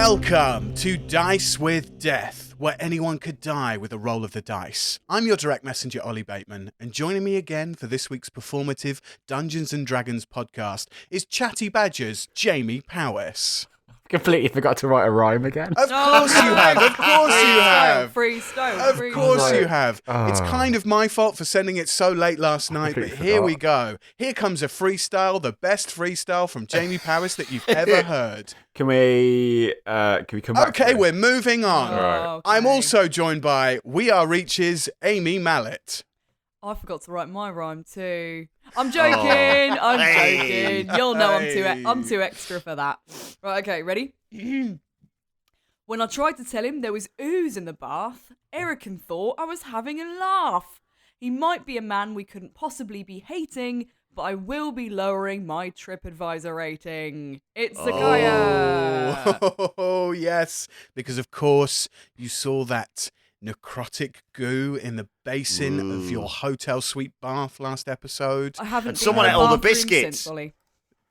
Welcome to Dice with Death, where anyone could die with a roll of the dice. I'm your direct messenger, Oli Bateman, and joining me again for this week's performative Dungeons & Dragons podcast is Chatty Badger's Jamie Powis. Completely forgot to write a rhyme again. Of course you have. Of course you have. Freestyle. Of course you have. It's kind of my fault for sending it so late last night, but here we go. Here comes a freestyle, the best freestyle from Jamie Powis that you've ever heard. Can we come back? Okay, we're moving on. Right. Okay. I'm also joined by We Are Reach's Amy Mallett. I forgot to write my rhyme too. I'm joking. I'm joking. You'll know I'm too extra for that. Right, okay, ready? When I tried to tell him there was ooze in the bath, Erican thought I was having a laugh. He might be a man we couldn't possibly be hating, but I will be lowering my TripAdvisor rating. It's Zakaya. Oh, yes, because of course you saw that necrotic goo in the basin of your hotel suite bath last episode. I haven't. And someone ate all the biscuits. Since, Ollie.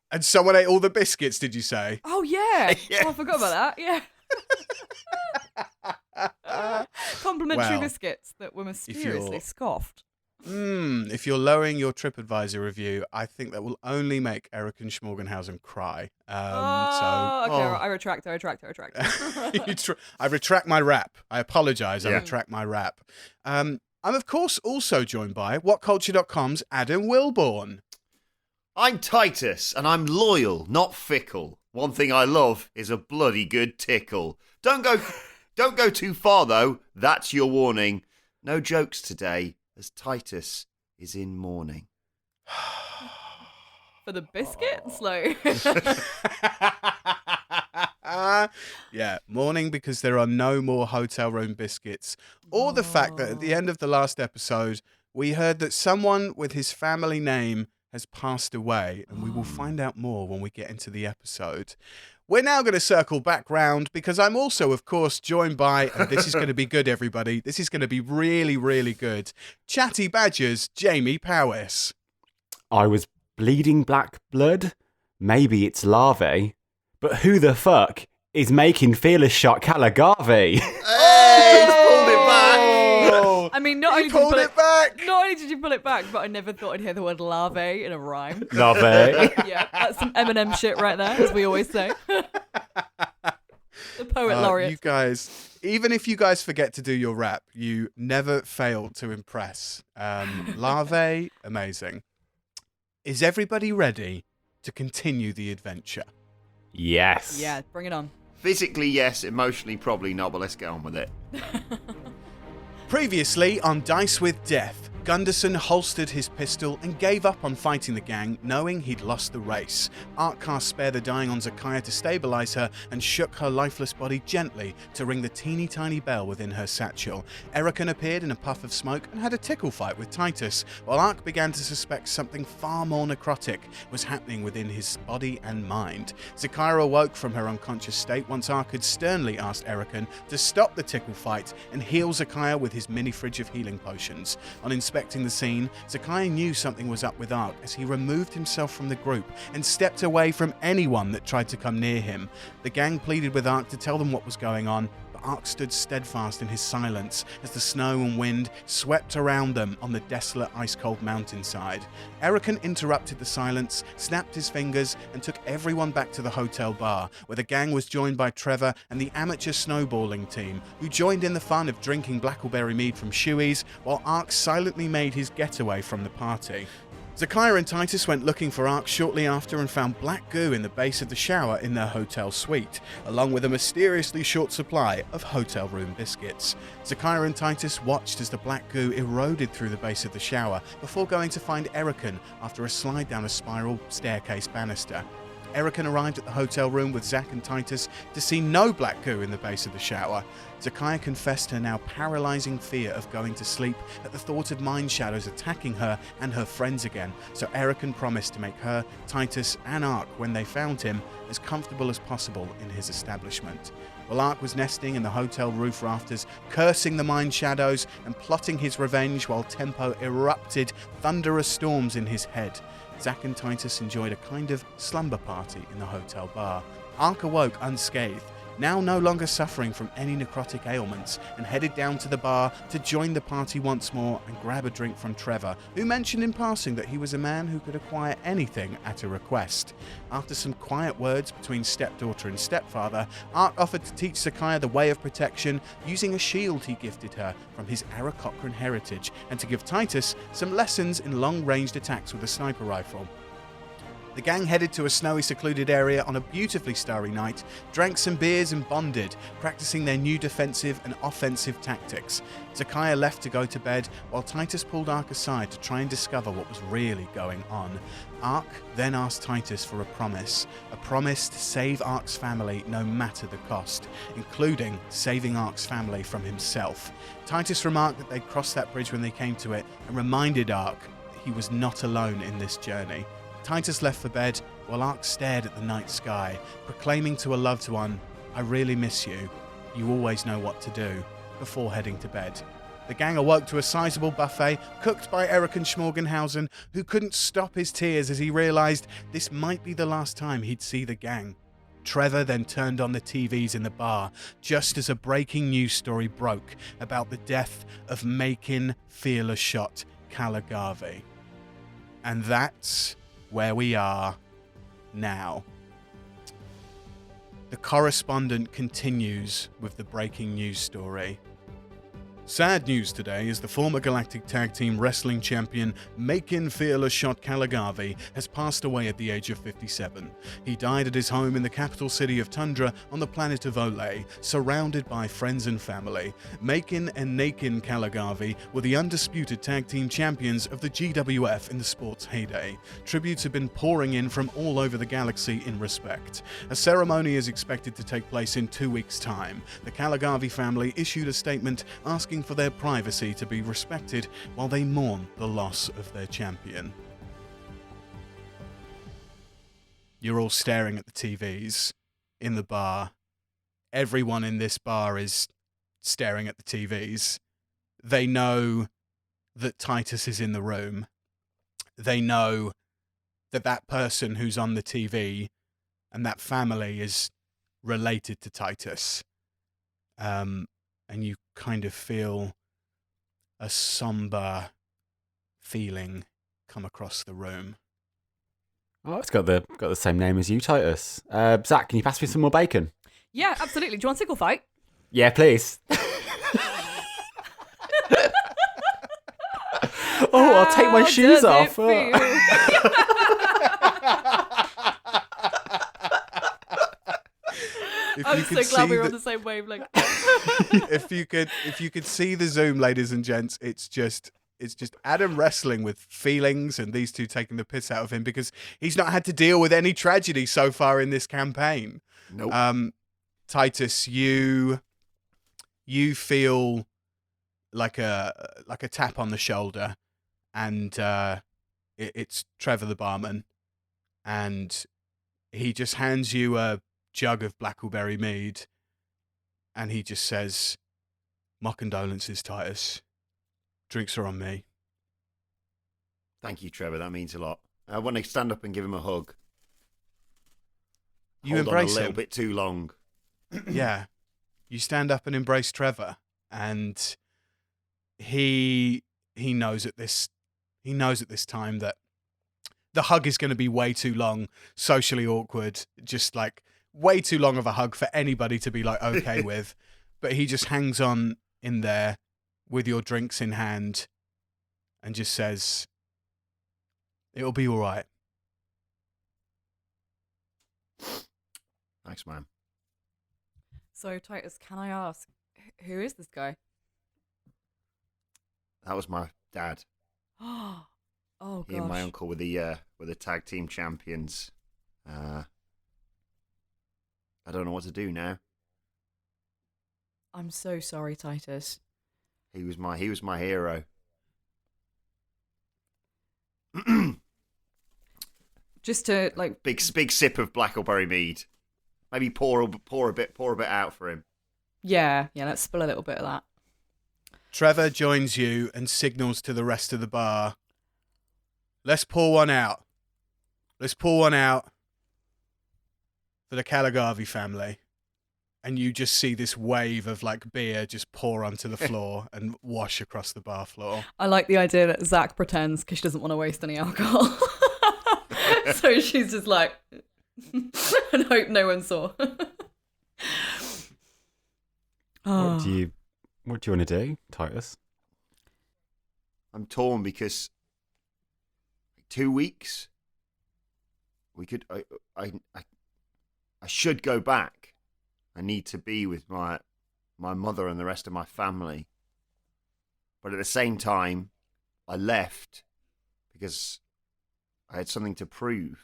And someone ate all the biscuits, did you say? Oh yeah. Yes. Oh, I forgot about that. Yeah. Complimentary Well, biscuits that were mysteriously scoffed. If you're lowering your TripAdvisor review, I think that will only make Eric and Schmorgenhausen cry. Okay, right, I retract. I retract my rap. I apologise. I retract my rap. I'm, of course, also joined by WhatCulture.com's Adam Wilbourne. I'm Titus, and I'm loyal, not fickle. One thing I love is a bloody good tickle. Don't go too far, though. That's your warning. No jokes today, as Titus is in mourning. For the biscuits, like. Yeah, mourning because there are no more hotel room biscuits. Or the fact that at the end of the last episode, we heard that someone with his family name has passed away, and we will find out more when we get into the episode. We're now going to circle back round because I'm also, of course, joined by, and this is going to be good, everybody. This is going to be really, really good. Chatty Badger's Jamie Powis. I was bleeding black blood. Maybe it's larvae. But who the fuck is making fearless shot Calagave? Hey, he's pulled it back. I mean, not only did you pull it back, but I never thought I'd hear the word larvae in a rhyme. Larvae. Yeah, that's some Eminem shit right there, as we always say. The poet laureate. You guys, even if you guys forget to do your rap, you never fail to impress. Larvae, amazing. Is everybody ready to continue the adventure? Yes. Yeah, bring it on. Physically, yes. Emotionally, probably not, but let's get on with it. Previously on Dice with Death, Gunderson holstered his pistol and gave up on fighting the gang, knowing he'd lost the race. Aark cast Spare the Dying on Zakaya to stabilise her and shook her lifeless body gently to ring the teeny tiny bell within her satchel. Erican appeared in a puff of smoke and had a tickle fight with Titus, while Aark began to suspect something far more necrotic was happening within his body and mind. Zakaya awoke from her unconscious state once Aark had sternly asked Erican to stop the tickle fight and heal Zakaya with his mini fridge of healing potions. On inspecting the scene, Zakaya knew something was up with Aark as he removed himself from the group and stepped away from anyone that tried to come near him. The gang pleaded with Aark to tell them what was going on, but Aark stood steadfast in his silence as the snow and wind swept around them on the desolate ice-cold mountainside. Erican interrupted the silence, snapped his fingers, and took everyone back to the hotel bar, where the gang was joined by Trevor and the amateur snowballing team, who joined in the fun of drinking blackberry mead from Shoey's, while Aark silently made his getaway from the party. Zakaya and Titus went looking for Aark shortly after and found black goo in the base of the shower in their hotel suite, along with a mysteriously short supply of hotel room biscuits. Zakaya and Titus watched as the black goo eroded through the base of the shower before going to find Erican after a slide down a spiral staircase banister. Erican arrived at the hotel room with Zach and Titus to see no black goo in the base of the shower. Zakaya confessed her now paralysing fear of going to sleep at the thought of mind shadows attacking her and her friends again, so Erican promised to make her, Titus and Aark, when they found him, as comfortable as possible in his establishment. While Aark was nesting in the hotel roof rafters, cursing the mind shadows and plotting his revenge while tempo erupted thunderous storms in his head, Zach and Titus enjoyed a kind of slumber party in the hotel bar. Aark awoke unscathed, now no longer suffering from any necrotic ailments, and headed down to the bar to join the party once more and grab a drink from Trevor, who mentioned in passing that he was a man who could acquire anything at a request. After some quiet words between stepdaughter and stepfather, Aark offered to teach Zakaya the way of protection using a shield he gifted her from his Aarakocran heritage, and to give Titus some lessons in long-ranged attacks with a sniper rifle. The gang headed to a snowy, secluded area on a beautifully starry night, drank some beers and bonded, practicing their new defensive and offensive tactics. Zakaya left to go to bed, while Titus pulled Aark aside to try and discover what was really going on. Aark then asked Titus for a promise to save Aark's family no matter the cost, including saving Aark's family from himself. Titus remarked that they'd crossed that bridge when they came to it, and reminded Aark that he was not alone in this journey. Titus left for bed while Aark stared at the night sky, proclaiming to a loved one, "I really miss you. You always know what to do," before heading to bed. The gang awoke to a sizable buffet cooked by Eric and Schmorgenhausen, who couldn't stop his tears as he realised this might be the last time he'd see the gang. Trevor then turned on the TVs in the bar, just as a breaking news story broke about the death of Macon Fearless Shot Calagavi. And that's where we are now. The correspondent continues with the breaking news story. Sad news today as the former Galactic Tag Team Wrestling Champion Macon Fearless Shot Calagavi has passed away at the age of 57. He died at his home in the capital city of Tundra on the planet of Olay, surrounded by friends and family. Macon and Nakin Calagavi were the undisputed tag team champions of the GWF in the sport's heyday. Tributes have been pouring in from all over the galaxy in respect. A ceremony is expected to take place in 2 weeks' time. The Calagavi family issued a statement asking for their privacy to be respected while they mourn the loss of their champion. You're all staring at the TVs in the bar. Everyone in this bar is staring at the TVs. They know that Titus is in the room. They know that that person who's on the TV and that family is related to Titus. And you kind of feel a somber feeling come across the room. Oh, it's got the same name as you, Titus. Zach, can you pass me some more bacon? Yeah, absolutely. Do you want a sickle fight? Yeah, please. Oh, I'll take my shoes off. I'm so glad we were on the same wavelength. If you could see the Zoom, ladies and gents, it's just Adam wrestling with feelings and these two taking the piss out of him because he's not had to deal with any tragedy so far in this campaign. Nope. Titus, you feel like a tap on the shoulder, and it's Trevor the barman, and he just hands you a jug of blackberry mead, and he just says, "My condolences, Titus. Drinks are on me." Thank you, Trevor. That means a lot. I want to stand up and give him a hug. You Hold embrace on a little him. bit too long. Yeah. You stand up and embrace Trevor, and he knows at this time that the hug is going to be way too long, socially awkward, just like way too long of a hug for anybody to be like okay with. But he just hangs on in there with your drinks in hand and just says, "It'll be all right." Thanks, man. So, Titus, can I ask, who is this guy? That was my dad. Oh, gosh. He and my uncle were the tag team champions. I don't know what to do now. I'm so sorry, Titus. He was my hero. Just to big sip of blackberry mead. Maybe pour a bit out for him. Yeah, let's spill a little bit of that. Trevor joins you and signals to the rest of the bar, "Let's pour one out. Let's pour one out for the Calagavi family." and you just see this wave of like beer just pour onto the floor and wash across the bar floor. I like the idea that Zach pretends because she doesn't want to waste any alcohol. So she's just like, and hope no one saw. What do you want to do, Titus? I'm torn because 2 weeks we could. I should go back. I need to be with my mother and the rest of my family. But at the same time, I left because I had something to prove.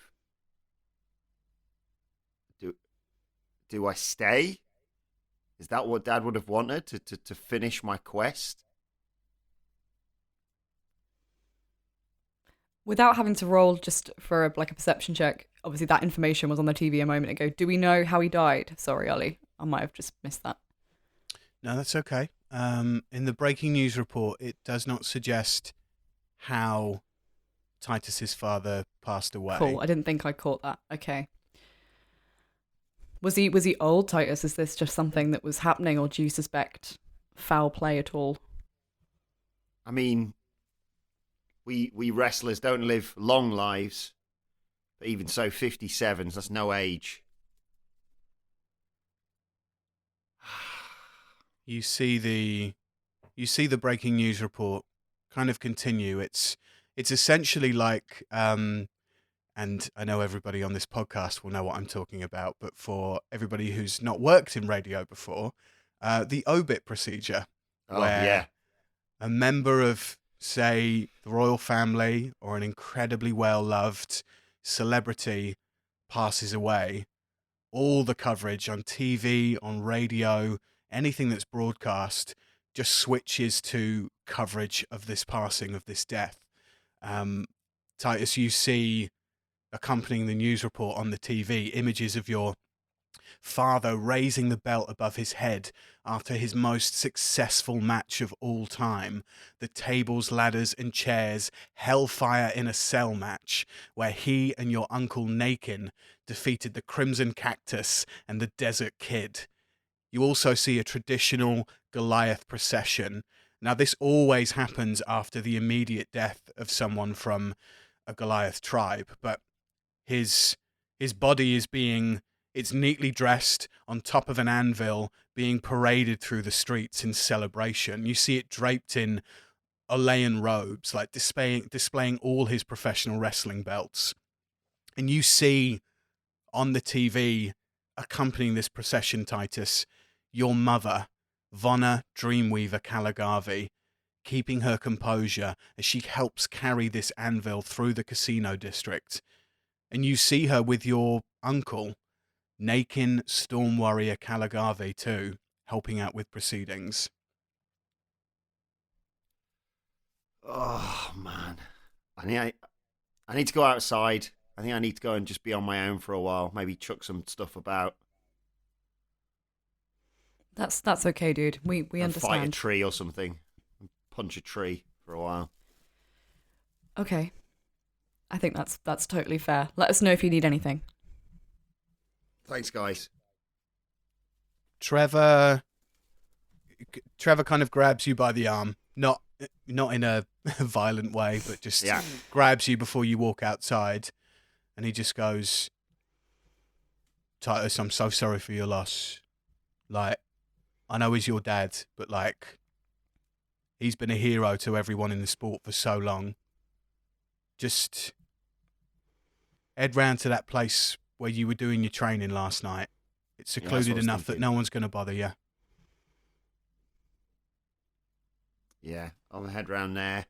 Do I stay? Is that what Dad would have wanted, to finish my quest? Without having to roll just for a perception check, obviously that information was on the TV a moment ago. Do we know how he died? Sorry, Ollie. I might have just missed that. No, that's okay. In the breaking news report, it does not suggest how Titus's father passed away. Cool. I didn't think I caught that. Okay. Was he old, Titus? Is this just something that was happening, or do you suspect foul play at all? I mean, we wrestlers don't live long lives, but even so, 57s, that's no age. You see the breaking news report kind of continue. It's essentially like, and I know everybody on this podcast will know what I'm talking about, but for everybody who's not worked in radio before, the obit procedure, where a member of, say, the royal family or an incredibly well-loved celebrity passes away, all the coverage on TV, on radio, anything that's broadcast just switches to coverage of this passing, of this death. Titus, you see, accompanying the news report on the TV, images of your father raising the belt above his head after his most successful match of all time, the tables, ladders and chairs Hellfire in a Cell match, where he and your uncle Nakin defeated the Crimson Cactus and the Desert Kid. You also see a traditional Goliath procession. Now, this always happens after the immediate death of someone from a Goliath tribe, but his body is it's neatly dressed on top of an anvil, being paraded through the streets in celebration. You see it draped in Olayan robes, like displaying all his professional wrestling belts. And you see on the TV, accompanying this procession, Titus, your mother, Vonna Dreamweaver Caligavi, keeping her composure as she helps carry this anvil through the casino district. And you see her with your uncle, Nakin Storm Warrior Caligavi, too, helping out with proceedings. Oh, man. I need to go outside. I think I need to go and just be on my own for a while. Maybe chuck some stuff about. That's okay, dude. We understand. Fight a tree or something. Punch a tree for a while. Okay. I think that's totally fair. Let us know if you need anything. Thanks, guys. Trevor kind of grabs you by the arm, not in a violent way, but just grabs you before you walk outside, and he just goes, "Titus, I'm so sorry for your loss. Like, I know he's your dad, but like, he's been a hero to everyone in the sport for so long. Just head round to that place where you were doing your training last night. It's secluded enough that no one's going to bother you." Yeah, I'll head round there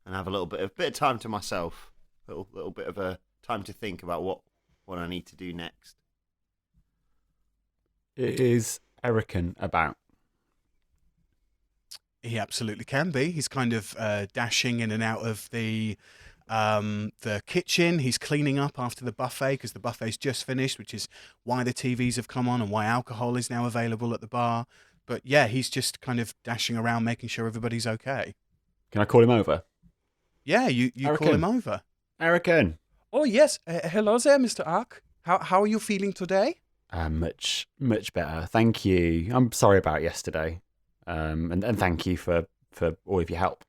and have a little bit of time to myself. Little bit of a time to think about what I need to do next. Is Erican about? He absolutely can be. He's kind of dashing in and out of the kitchen. He's cleaning up after the buffet because the buffet's just finished, which is why the TVs have come on and why alcohol is now available at the bar. But yeah, he's just kind of dashing around making sure everybody's okay. Can I call him over? Yeah, you call him over. Erican. Oh yes, hello there, Mr. Aark. How are you feeling today? Much better. Thank you. I'm sorry about yesterday. And thank you for all of your help.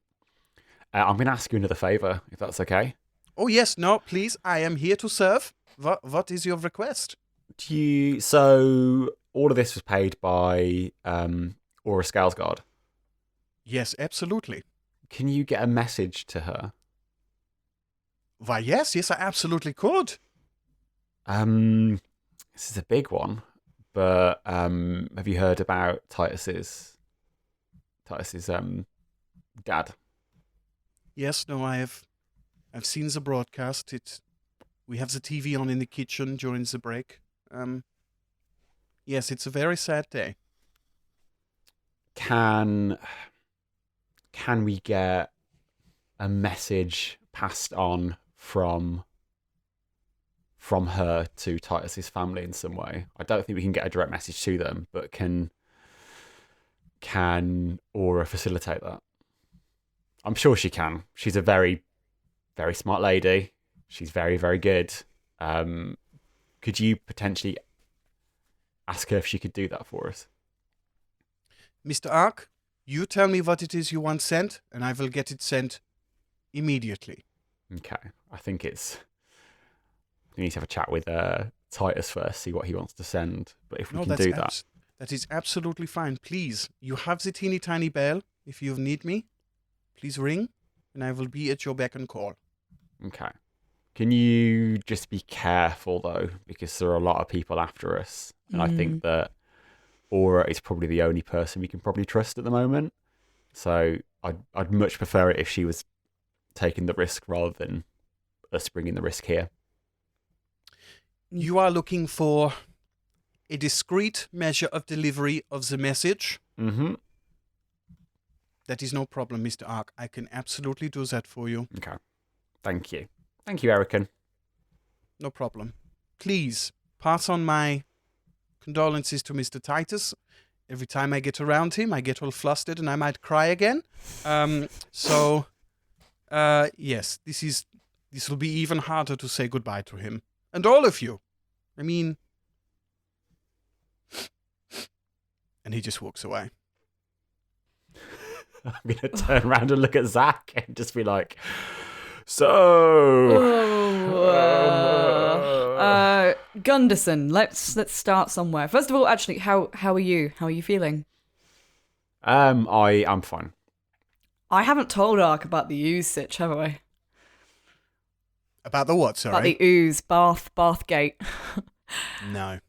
I'm going to ask you another favour, if that's okay. Oh, yes, no, please, I am here to serve. What is your request? So all of this was paid by Aura Scalesguard. Yes, absolutely. Can you get a message to her? Why, yes, I absolutely could. This is a big one, but have you heard about Titus's dad? Yes, no, I've seen the broadcast. We have the TV on in the kitchen during the break. Yes, it's a very sad day. Can we get a message passed on from her to Titus's family in some way? I don't think we can get a direct message to them, but can Aura facilitate that? I'm sure she can. She's a very, very smart lady. She's very, very good. Could you potentially ask her if she could do that for us? Mr. Aark, you tell me what it is you want sent, and I will get it sent immediately. Okay. I think we need to have a chat with Titus first, see what he wants to send. But if we can do that. That is absolutely fine. Please, you have the teeny tiny bell. If you need me, please ring, and I will be at your beck and call. Okay. Can you just be careful, though, because there are a lot of people after us. And I think that Aura is probably the only person we can probably trust at the moment. So I'd much prefer it if she was taking the risk rather than us bringing the risk here. You are looking for a discreet measure of delivery of the message. Mm-hmm. That is no problem, Mr. Aark. I can absolutely do that for you. Okay. Thank you. Thank you, Erican. No problem. Please, pass on my condolences to Mr. Titus. Every time I get around him, I get all flustered and I might cry again. Yes, this will be even harder to say goodbye to him. And all of you. I mean... And he just walks away. I'm going to turn around and look at Zach and just be like, Gunderson, let's start somewhere. First of all, actually, how are you? How are you feeling? I'm fine. I haven't told Aark about the ooze sitch, have I? About the what, sorry? About the ooze, Bathgate. No.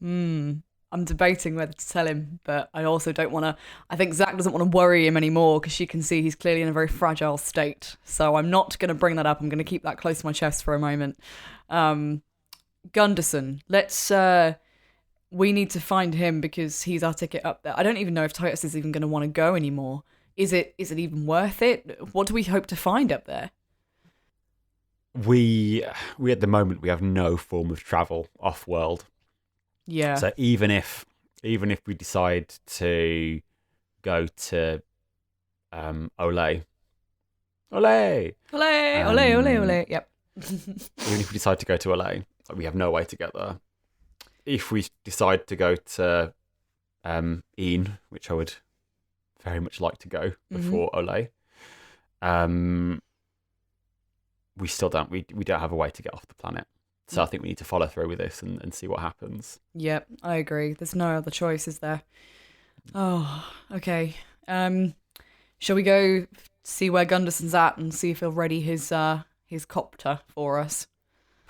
I'm debating whether to tell him, but I also don't want to... I think Zach doesn't want to worry him anymore because she can see he's clearly in a very fragile state. So I'm not going to bring that up. I'm going to keep that close to my chest for a moment. Gunderson, we need to find him because he's our ticket up there. I don't even know if Titus is even going to want to go anymore. Is it even worth it? What do we hope to find up there? We at the moment, we have no form of travel off-world. Yeah. So even if we decide to go to Ole. Yep. Even if we decide to go to Ole, we have no way to get there. If we decide to go to Ian, which I would very much like to go before Ole, we still don't. We don't have a way to get off the planet. So I think we need to follow through with this and see what happens. Yep, I agree. There's no other choice, is there? Oh, okay. Shall we go see where Gunderson's at and see if he'll ready his copter for us?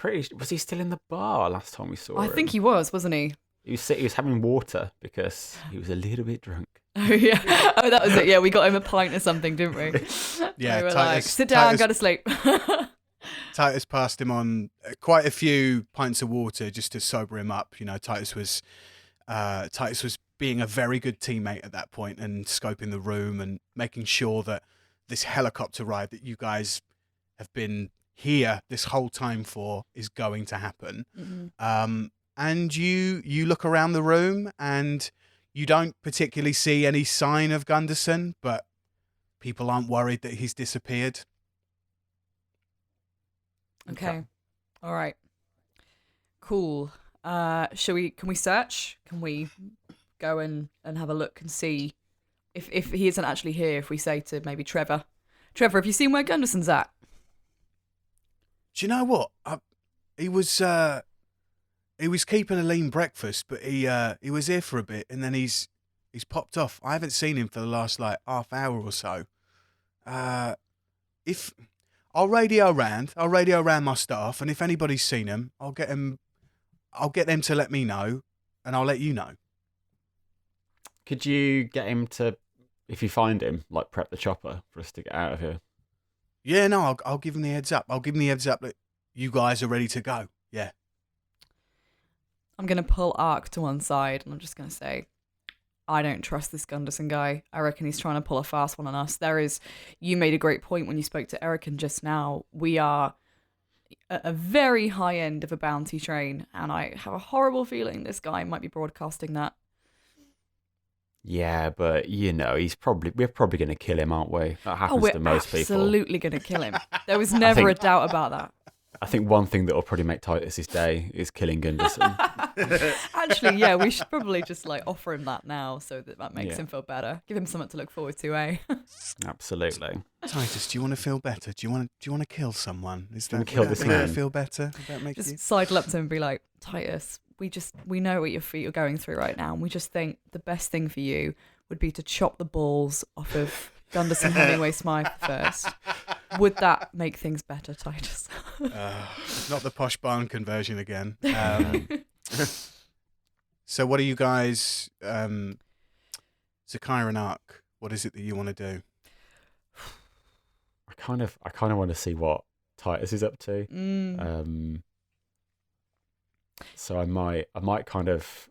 Was he still in the bar last time we saw him? I think he was, wasn't he? He was having water because he was a little bit drunk. Oh, yeah. Oh, that was it. Yeah, we got him a pint or something, didn't we? Yeah, we were Titus, like, sit down, go to sleep. Titus passed him on quite a few pints of water just to sober him up. You know, Titus was being a very good teammate at that point and scoping the room and making sure that this helicopter ride that you guys have been here this whole time for is going to happen. Mm-hmm. And you look around the room and you don't particularly see any sign of Gunderson, but people aren't worried that he's disappeared. Okay. All right. Cool. Can we search? Can we go and have a look and see if he isn't actually here? If we say to maybe Trevor, have you seen where Gunderson's at? Do you know what? He was keeping a lean breakfast, but he was here for a bit, and then he's popped off. I haven't seen him for the last like half hour or so. If I'll radio around my staff, and if anybody's seen him, I'll get them to let me know, and I'll let you know. Could you get him to, if you find him, like prep the chopper for us to get out of here? Yeah, no, I'll give him the heads up. I'll give him the heads up that you guys are ready to go. Yeah. I'm going to pull Aark to one side, and I'm just going to say, I don't trust this Gunderson guy. I reckon he's trying to pull a fast one on us. You made a great point when you spoke to Erican just now. We are at a very high end of a bounty train, and I have a horrible feeling this guy might be broadcasting that. Yeah, but we're probably going to kill him, aren't we? That happens to most people. We're absolutely going to kill him. There was never a doubt about that. I think one thing that will probably make Titus's day is killing Gunderson. Actually, yeah, we should probably just offer him that now so that makes him feel better. Give him something to look forward to, eh? Absolutely. Titus, do you want to feel better? Do you want to kill someone? Would this make man? you feel better? Would that make just you sidle up to him and be like, Titus, we know what your feet are going through right now, and we just think the best thing for you would be to chop the balls off of Gunderson Hemingway Smythe first. Would that make things better, Titus? Not the posh barn conversion again. So what are you guys, Zakira and Aark, what is it that you want to do? I kind of want to see what Titus is up to. So I might kind of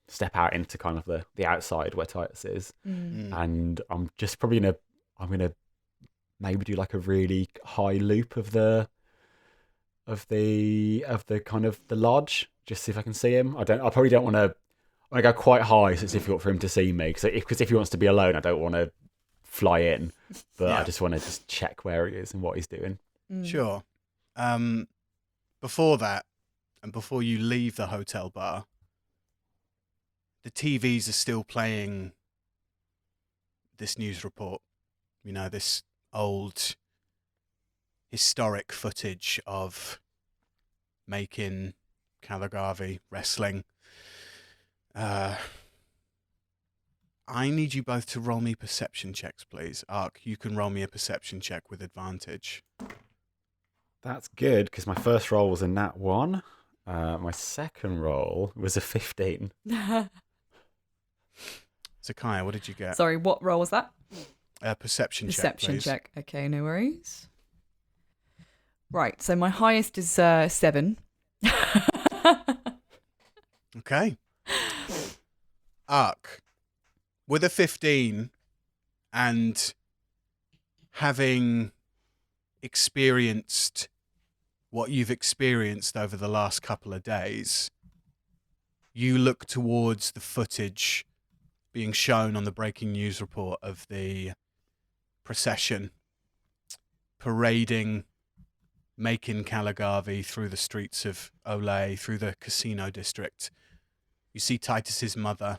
step out into kind of the outside where Titus is, and I'm just probably gonna maybe do like a really high loop of the kind of the lodge, just see if I can see him. I probably don't want to. I go quite high, so it's difficult for him to see me. Because if he wants to be alone, I don't want to fly in, but I just want to just check where he is and what he's doing. Sure. Before that, and before you leave the hotel bar, the TVs are still playing this news report. You know, this old historic footage of making Caligari wrestling. I need you both to roll me perception checks, please. Aark, you can roll me a perception check with advantage. That's good, because my first roll was a nat 1. My second roll was a 15. Zakaya, what did you get? Sorry, what roll was that? Perception check, Perception please. check. Okay, no worries. Right, so my highest is 7. Okay. Aark, with a 15 and having experienced what you've experienced over the last couple of days, you look towards the footage being shown on the breaking news report of the procession parading, making Caligari through the streets of Olay, through the casino district. You see Titus's mother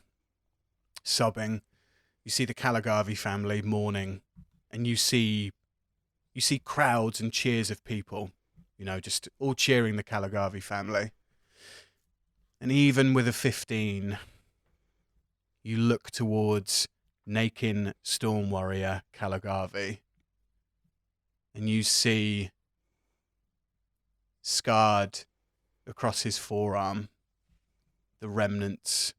sobbing. You see the Caligari family mourning, and you see crowds and cheers of people, just all cheering the Caligari family. And even with a 15, you look towards naked storm warrior Caligari, and you see scarred across his forearm the remnants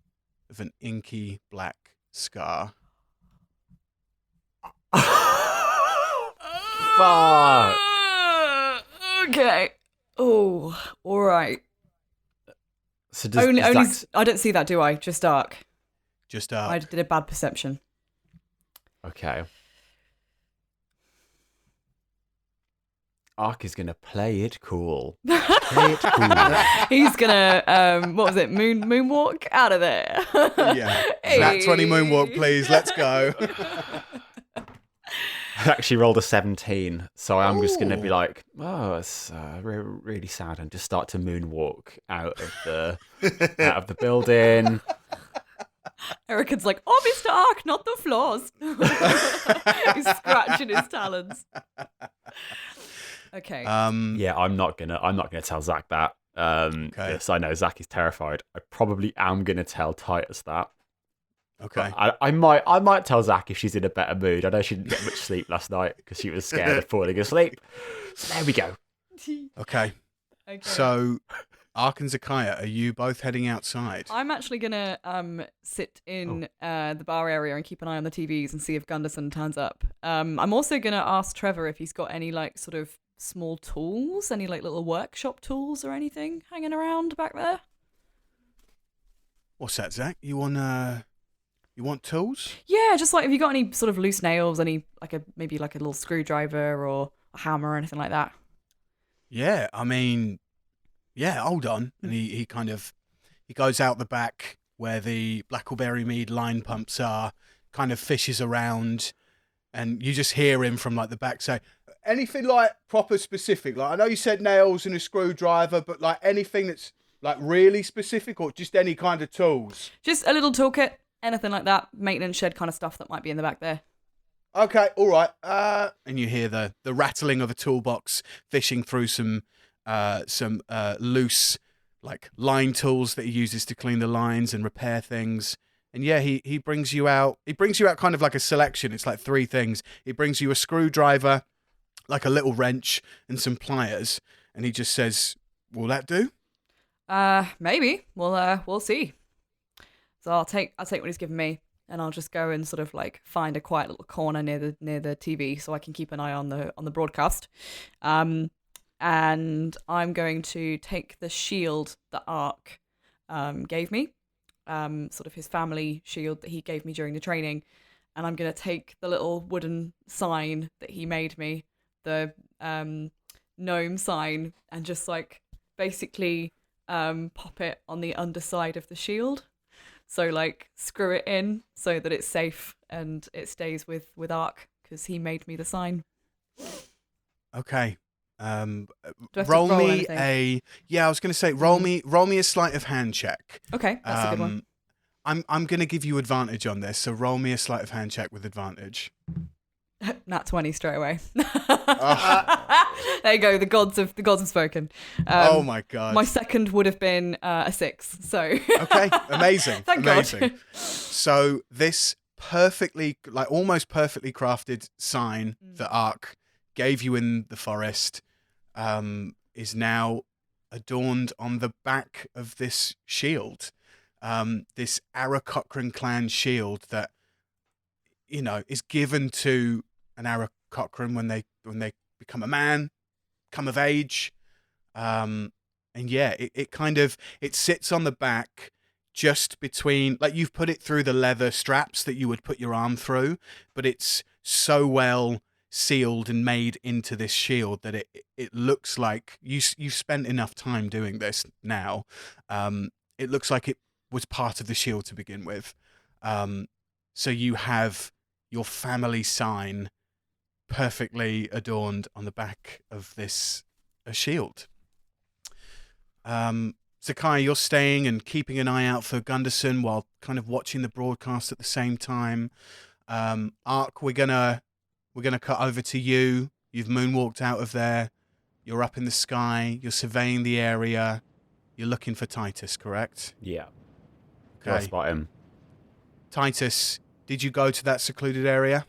of an inky black scar. Fuck. Okay. Oh, all right. So I don't see that, do I? Just Aark. Just Aark. I did a bad perception. Okay. Aark is gonna play it cool. He's gonna what was it? Moonwalk out of there. Yeah. Nat 20 moonwalk, please. Let's go. actually rolled a 17, so I'm just going to be Ooh. like, oh, it's really sad, and just start to moonwalk out of the building. Erican's like, oh, Mr. Aark, not the floors. He's scratching his talons. Okay. Yeah, I'm not gonna tell Zach that. Okay. Yes, I know Zach is terrified. I probably am gonna tell Titus that. Okay. But I might tell Zach if she's in a better mood. I know she didn't get much sleep last night because she was scared of falling asleep. So there we go. Okay. Okay. So, Aark and Zakaya, are you both heading outside? I'm actually gonna sit in the bar area and keep an eye on the TVs and see if Gunderson turns up. I'm also gonna ask Trevor if he's got any like sort of small tools, any like little workshop tools or anything hanging around back there. What's that, Zach? You want tools? Yeah, just like if you got any sort of loose nails, any maybe like a little screwdriver or a hammer or anything like that. Yeah, I mean, yeah, hold on. And he goes out the back where the Blackberry Mead line pumps are, kind of fishes around, and you just hear him from like the back say, anything like proper specific? Like, I know you said nails and a screwdriver, but like anything that's like really specific, or just any kind of tools? Just a little toolkit, anything like that, maintenance shed kind of stuff that might be in the back there. Okay, all right. And you hear the rattling of a toolbox fishing through some loose like line tools that he uses to clean the lines and repair things. And yeah, he brings you out. He brings you out kind of like a selection. It's like 3 things. He brings you a screwdriver, like a little wrench, and some pliers. And he just says, "Will that do?" Maybe. We'll see. So I'll take what he's given me, and I'll just go and sort of like find a quiet little corner near the TV so I can keep an eye on the broadcast. And I'm going to take the shield that Aark gave me, sort of his family shield that he gave me during the training, and I'm going to take the little wooden sign that he made me, the gnome sign, and just like basically pop it on the underside of the shield. So like screw it in so that it's safe and it stays with Aark because he made me the sign. Okay. Do I have to Roll roll me anything? I was going to say roll me a sleight of hand check. Okay, that's a good one. I'm going to give you advantage on this, so roll me a sleight of hand check with advantage. Nat 20 straight away. Oh. There you go. The gods have spoken. Oh my god. My second would have been a 6. So Okay, amazing. Thank amazing. God. So this perfectly, like almost perfectly crafted sign that Aark gave you in the forest is now adorned on the back of this shield. This Aarakocran clan shield that, you know, is given to an Aarakocran when they become a man, come of age. And yeah, it sits on the back just between, like you've put it through the leather straps that you would put your arm through, but it's so well sealed and made into this shield that it looks like you've spent enough time doing this now. It looks like it was part of the shield to begin with. So you have your family sign perfectly adorned on the back of this shield. Zakaya, you're staying and keeping an eye out for Gunderson while kind of watching the broadcast at the same time. Aark, we're gonna cut over to you. You've moonwalked out of there. You're up in the sky. You're surveying the area. You're looking for Titus, correct? Yeah. Okay. I spot him. Titus, did you go to that secluded area?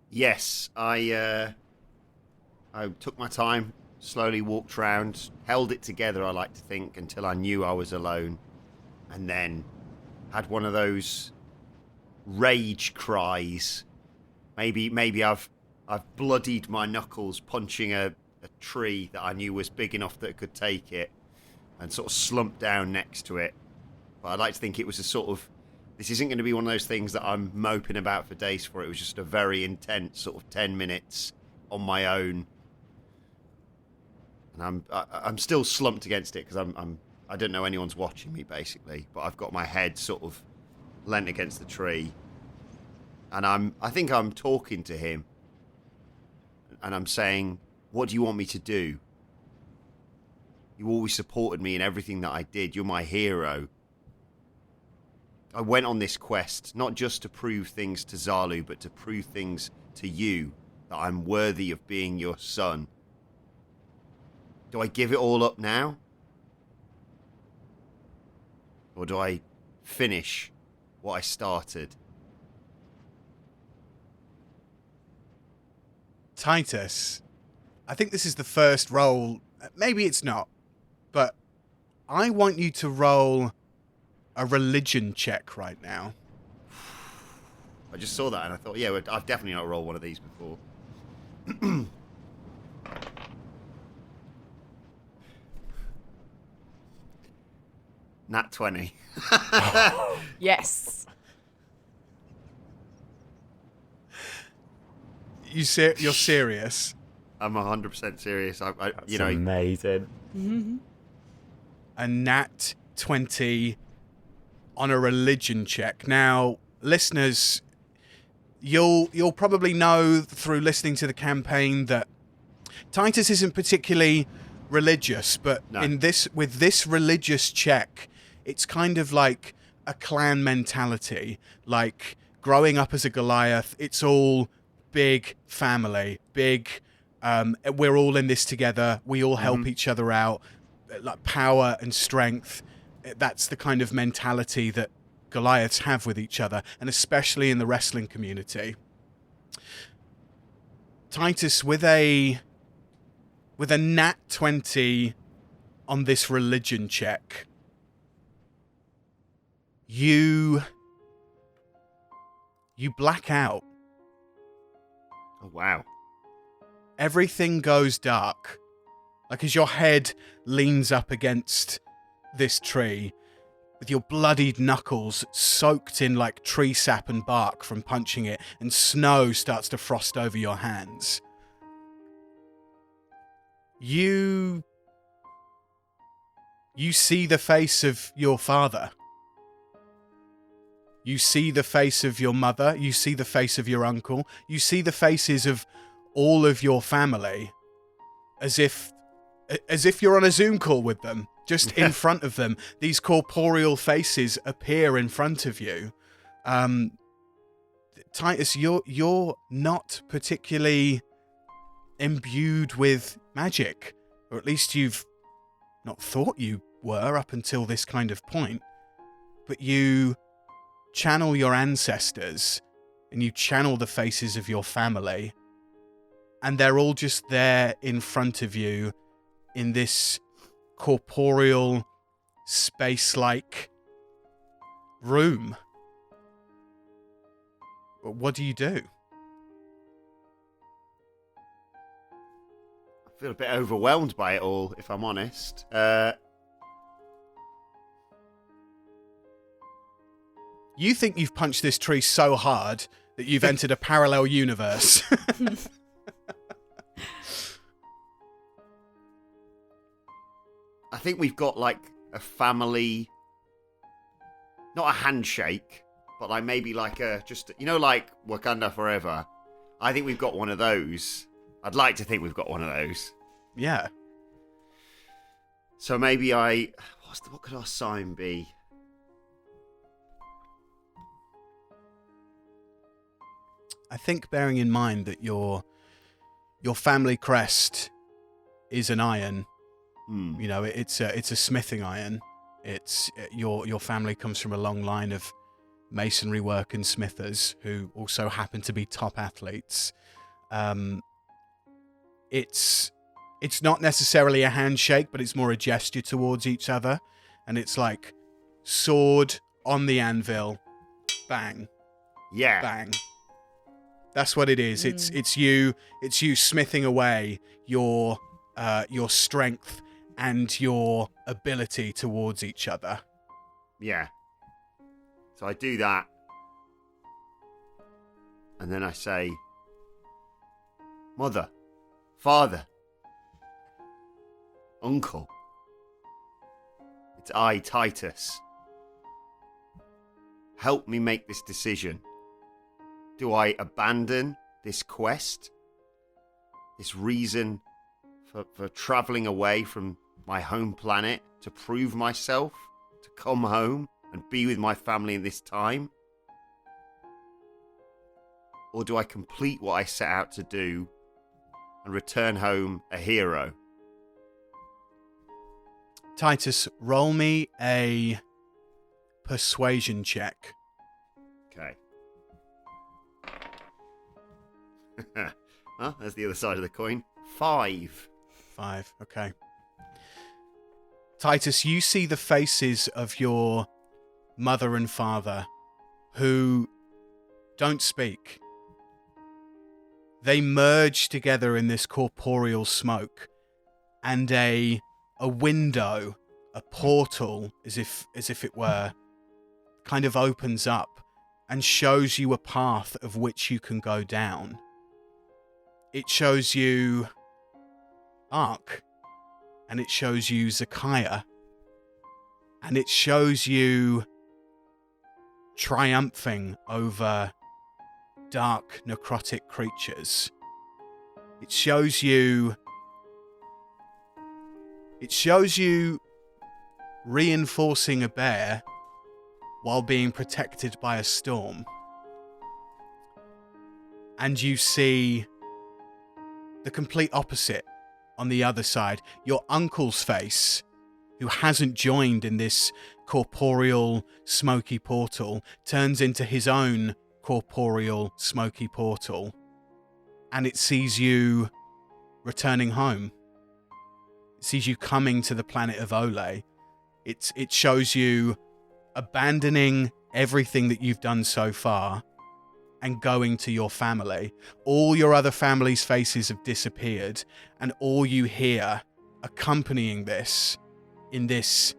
Yes, I took my time, slowly walked round, held it together, I like to think, until I knew I was alone, and then had one of those rage cries. Maybe I've bloodied my knuckles punching a tree that I knew was big enough that it could take it, and sort of slumped down next to it. But I'd like to think it was a sort of, this isn't going to be one of those things that I'm moping about for days for. It was just a very intense sort of 10 minutes on my own. And I'm still slumped against it because I don't know anyone's watching me basically, but I've got my head sort of leant against the tree. And I think I'm talking to him, and I'm saying, what do you want me to do? You always supported me in everything that I did. You're my hero. I went on this quest, not just to prove things to Zalu, but to prove things to you, that I'm worthy of being your son. Do I give it all up now? Or do I finish what I started? Titus, I think this is the first roll. Maybe it's not, but I want you to roll a religion check right now. I just saw that and I thought, yeah, I've definitely not rolled one of these before. Nat 20. Yes. You're serious? I'm 100% serious. That's amazing. A nat 20 on a religion check. Now, listeners, you'll probably know through listening to the campaign that Titus isn't particularly religious, but No. with this religious check, it's kind of like a clan mentality. Like growing up as a Goliath, it's all big family, big. We're all in this together. We all help each other out. Like power and strength. That's the kind of mentality that Goliaths have with each other, and especially in the wrestling community. Titus, with a nat 20 on this religion check, you black out. Oh, wow. Everything goes dark. Like as your head leans up against this tree, with your bloodied knuckles soaked in like tree sap and bark from punching it, and snow starts to frost over your hands. You see the face of your father. You see the face of your mother. You see the face of your uncle. You see the faces of all of your family, as if you're on a Zoom call with them, just in front of them. These corporeal faces appear in front of you. Titus, you're not particularly imbued with magic, or at least you've not thought you were up until this kind of point. But you channel your ancestors, and you channel the faces of your family, and they're all just there in front of you in this corporeal, space-like room. What do you do? I feel a bit overwhelmed by it all, if I'm honest. You think you've punched this tree so hard that you've entered a parallel universe. I think we've got like a family, not a handshake, but like maybe like a just, like Wakanda Forever. I think we've got one of those. I'd like to think we've got one of those. Yeah. So maybe what could our sign be? I think bearing in mind that your family crest is an iron. It's a smithing iron. It's your family comes from a long line of masonry work and smithers who also happen to be top athletes. It's not necessarily a handshake, but it's more a gesture towards each other, and it's like sword on the anvil, bang, Yeah. bang. That's what it is. It's you smithing away your strength and your ability towards each other. Yeah. So I do that. And then I say, Mother, Father, Uncle, it's I, Titus. Help me make this decision. Do I abandon this quest? this reason for travelling away from my home planet to prove myself, to come home and be with my family in this time? Or do I complete what I set out to do and return home a hero? Titus, roll me a persuasion check. Okay. Huh? There's the other side of the coin. 5. 5, okay. Titus, you see the faces of your mother and father who don't speak. They merge together in this corporeal smoke, and a window, a portal, as if it were, kind of opens up and shows you a path of which you can go down. It shows you Aark, and it shows you Zakaiya, and it shows you triumphing over dark necrotic creatures. It shows you reinforcing a bear while being protected by a storm. And you see the complete opposite on the other side. Your uncle's face, who hasn't joined in this corporeal smoky portal, turns into his own corporeal smoky portal, and it sees you returning home. It sees you coming to the planet of Ole. It shows you abandoning everything that you've done so far and going to your family. All your other family's faces have disappeared, and all you hear accompanying this in this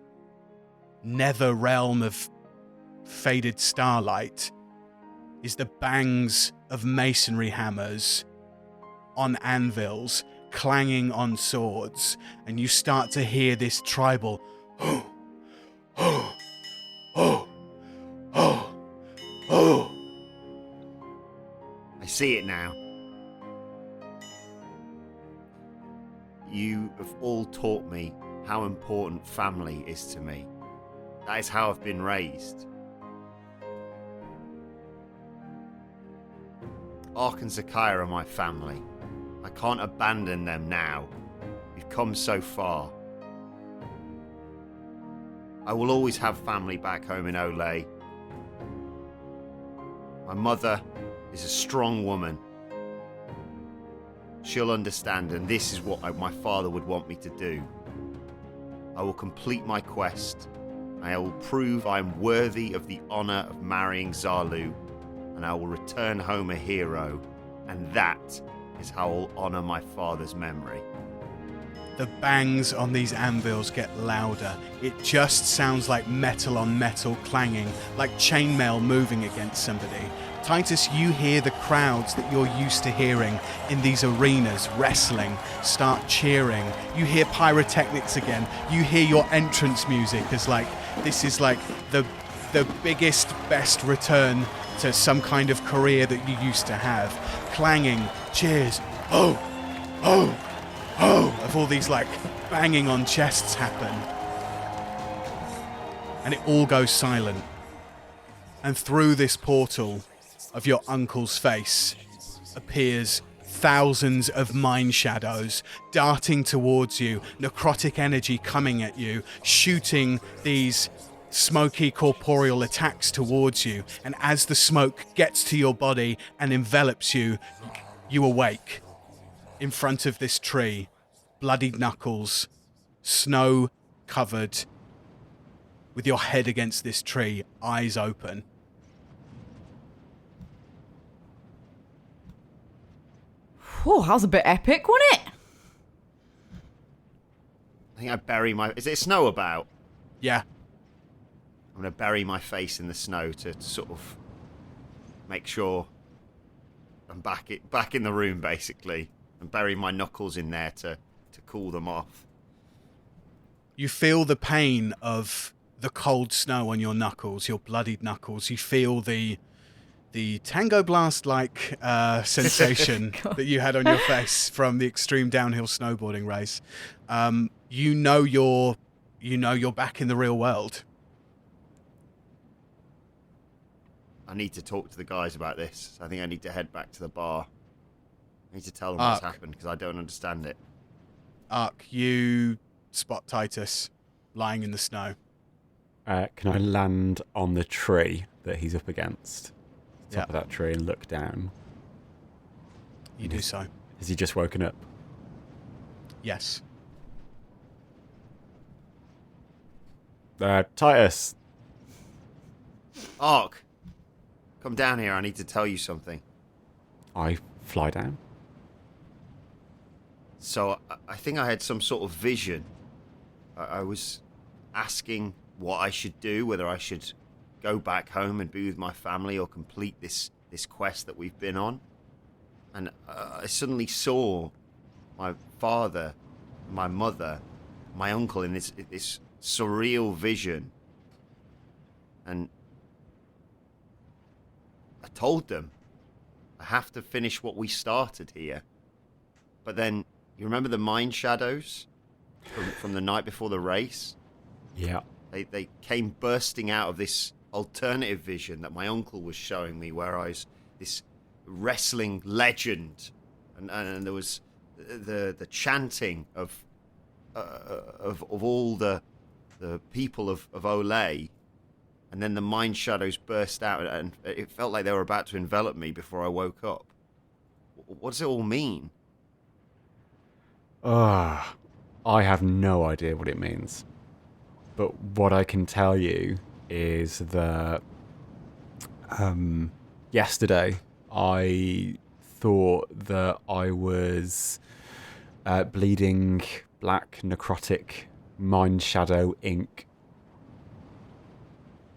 nether realm of faded starlight is the bangs of masonry hammers on anvils clanging on swords, and you start to hear this tribal oh, oh, oh, oh, oh. I see it now. You have all taught me how important family is to me. That is how I've been raised. Aark and Zakaiya are my family. I can't abandon them now. We've come so far. I will always have family back home in Ole. My mother is a strong woman. She'll understand, and this is what my father would want me to do. I will complete my quest. I will prove I am worthy of the honour of marrying Zalu, and I will return home a hero, and that is how I'll honour my father's memory. The bangs on these anvils get louder. It just sounds like metal on metal clanging, like chainmail moving against somebody. Titus, you hear the crowds that you're used to hearing in these arenas wrestling start cheering. You hear pyrotechnics again. You hear your entrance music as like this is like the biggest, best return to some kind of career that you used to have. Clanging, cheers, oh, oh, oh, of all these like banging on chests happen. And it all goes silent. And through this portal of your uncle's face appears thousands of mind shadows darting towards you, necrotic energy coming at you, shooting these smoky corporeal attacks towards you. And as the smoke gets to your body and envelops you, you awake in front of this tree, bloodied knuckles, snow covered, with your head against this tree, eyes open. Whew, that was a bit epic, wasn't it? I think I bury my... Is it snow about? Yeah. I'm going to bury my face in the snow to sort of make sure I'm back in the room, basically, and bury my knuckles in there to cool them off. You feel the pain of the cold snow on your knuckles, your bloodied knuckles. You feel the the Tango Blast-like sensation that you had on your face from the extreme downhill snowboarding race, you know you're back in the real world. I need to talk to the guys about this. I think I need to head back to the bar. I need to tell them what's happened because I don't understand it. Aark, you spot Titus lying in the snow. Can I land on the tree that he's up against? Top Yep. of that tree and look down. You do so. Has he just woken up? Yes. Titus. Aark, come down here. I need to tell you something. I fly down. So I think I had some sort of vision. I was asking what I should do, whether I should go back home and be with my family or complete this quest that we've been on. And I suddenly saw my father, my mother, my uncle in this surreal vision. And I told them, I have to finish what we started here. But then, you remember the mind shadows from the night before the race? Yeah. They came bursting out of this alternative vision that my uncle was showing me, where I was this wrestling legend, and there was the chanting of all the people of Olay, and then the mind shadows burst out, and it felt like they were about to envelop me before I woke up. What does it all mean? I have no idea what it means. But what I can tell you is that yesterday I thought that I was bleeding black necrotic mind shadow ink.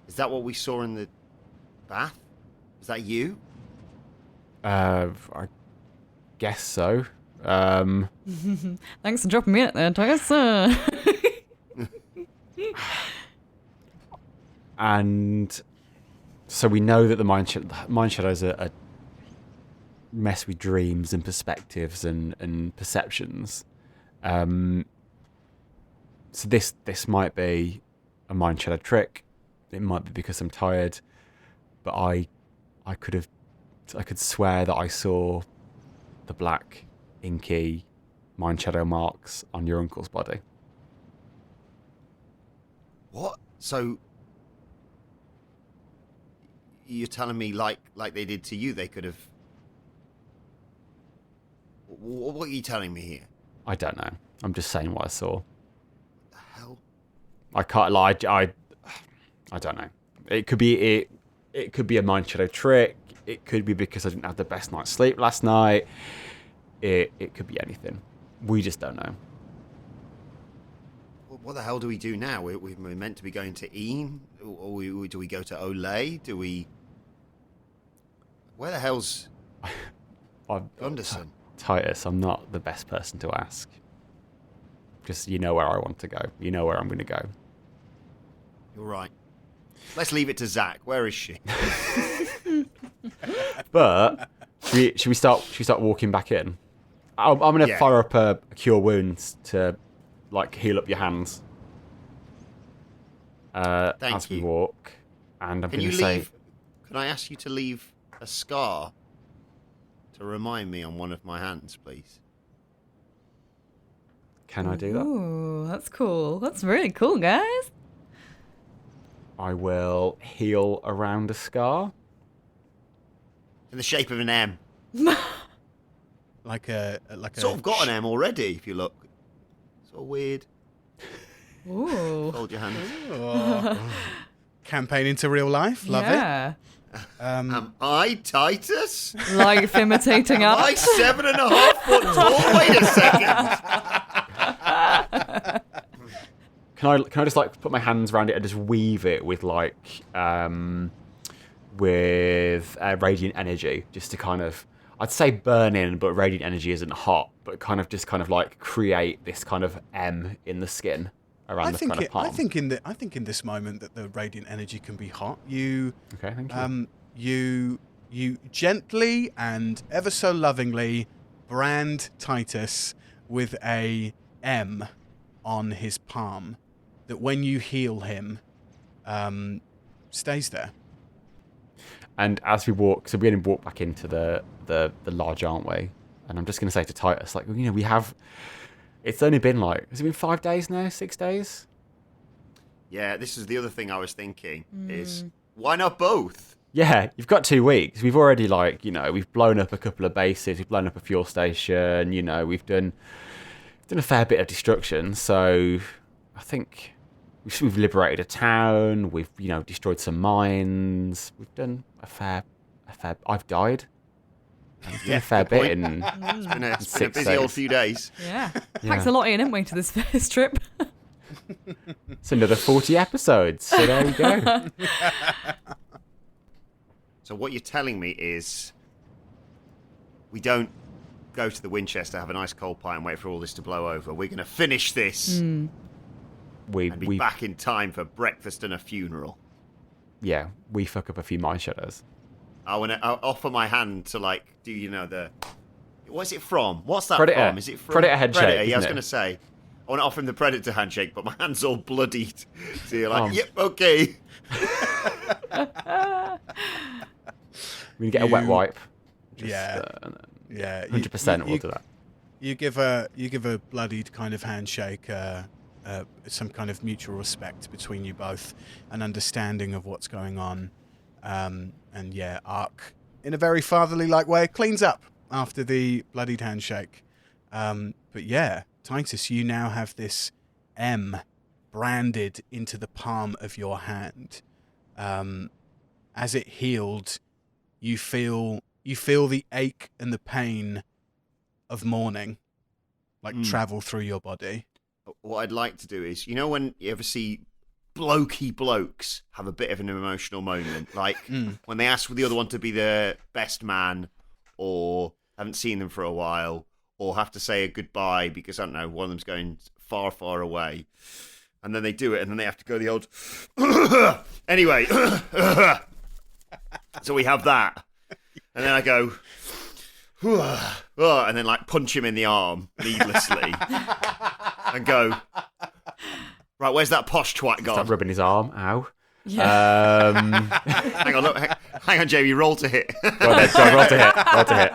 Is that what we saw in the bath? Is that you? I guess so. Thanks for dropping me in there, Titus. And so we know that the mind shadows are mess with dreams and perspectives and perceptions. So this might be a mind shadow trick. It might be because I'm tired, but I could swear that I saw the black inky mind shadow marks on your uncle's body. What? So you're telling me like they did to you, they could have... What are you telling me here? I don't know. I'm just saying what I saw. What the hell? I can't lie. I don't know. It could be it could be a mind shadow trick. It could be because I didn't have the best night's sleep last night. It could be anything. We just don't know. What the hell do we do now? We're meant to be going to Eam? Or do we go to Olay? Do we... Where the hell's Gunderson? Titus, I'm not the best person to ask. Because you know where I want to go. You know where I'm going to go. You're right. Let's leave it to Zach. Where is she? But should we start walking back in? I'm going to fire up a cure wounds to like heal up your hands. As we walk, and I'm going to say, can I ask you to leave a scar to remind me on one of my hands, please? Can I do that? Ooh, that's cool. That's really cool, guys. I will heal around a scar. In the shape of an M. Like a Sort of got an M already, if you look. Sort of weird. Ooh. Hold your hands. campaign into real life. Love yeah. it. Am I Titus? Life imitating Am I us. 7.5 foot tall? Wait a second. Can I just like put my hands around it and just weave it with like radiant energy, just to kind of, I'd say burn in, but radiant energy isn't hot, but kind of like create this kind of M in the skin around the kind of palm. I think in this moment that the radiant energy can be hot. Okay, thank you. you gently and ever so lovingly brand Titus with a M on his palm that when you heal him, stays there. And as we walk, so we're going to walk back into the lodge, aren't we? And I'm just going to say to Titus, like, you know, we have... It's only been like... Has it been 5 days now? 6 days? Yeah, this is the other thing I was thinking, is why not both? Yeah, you've got 2 weeks. We've already, like, you know, we've blown up a couple of bases. We've blown up a fuel station. You know, we've done a fair bit of destruction. So I think we've liberated a town. We've, you know, destroyed some mines. We've done a fair. I've died. Yeah, a fair bit in. It's been a 6 busy days. old few days. Yeah. Packed a lot in, haven't we, to this first trip? It's another 40 episodes. So there you go. So what you're telling me is we don't go to the Winchester, have a nice cold pie and wait for all this to blow over. We're going to finish this and be back in time for breakfast and a funeral. Yeah, we fuck up a few mine shadows. I'll offer my hand to, like, do you know the... What's it from? What's that Predator. from? Is it from... Predator handshake, Predator, yeah, I was isn't going it? to say. I want to offer him the Predator handshake, but my hand's all bloodied. So you're like, Oh. yep, okay. We get a wet wipe. Yeah. 100% we'll do that. You give a bloodied kind of handshake, some kind of mutual respect between you both, an understanding of what's going on, and yeah, Aark, in a very fatherly-like way, cleans up after the bloodied handshake. But yeah, Titus, you now have this M branded into the palm of your hand. As it healed, you feel the ache and the pain of mourning, like travel through your body. What I'd like to do is, you know when you ever see blokey blokes have a bit of an emotional moment, like when they ask for the other one to be the best man, or haven't seen them for a while, or have to say a goodbye because, I don't know, one of them's going far, far away, and then they do it, and then they have to go the old... Anyway, so we have that, and then I go... and then, like, punch him in the arm needlessly and go, right, where's that posh twat gone? Stop rubbing his arm. Ow. Yeah. Hang on, look, hang on, Jamie, roll to hit. Roll to hit. Roll to hit.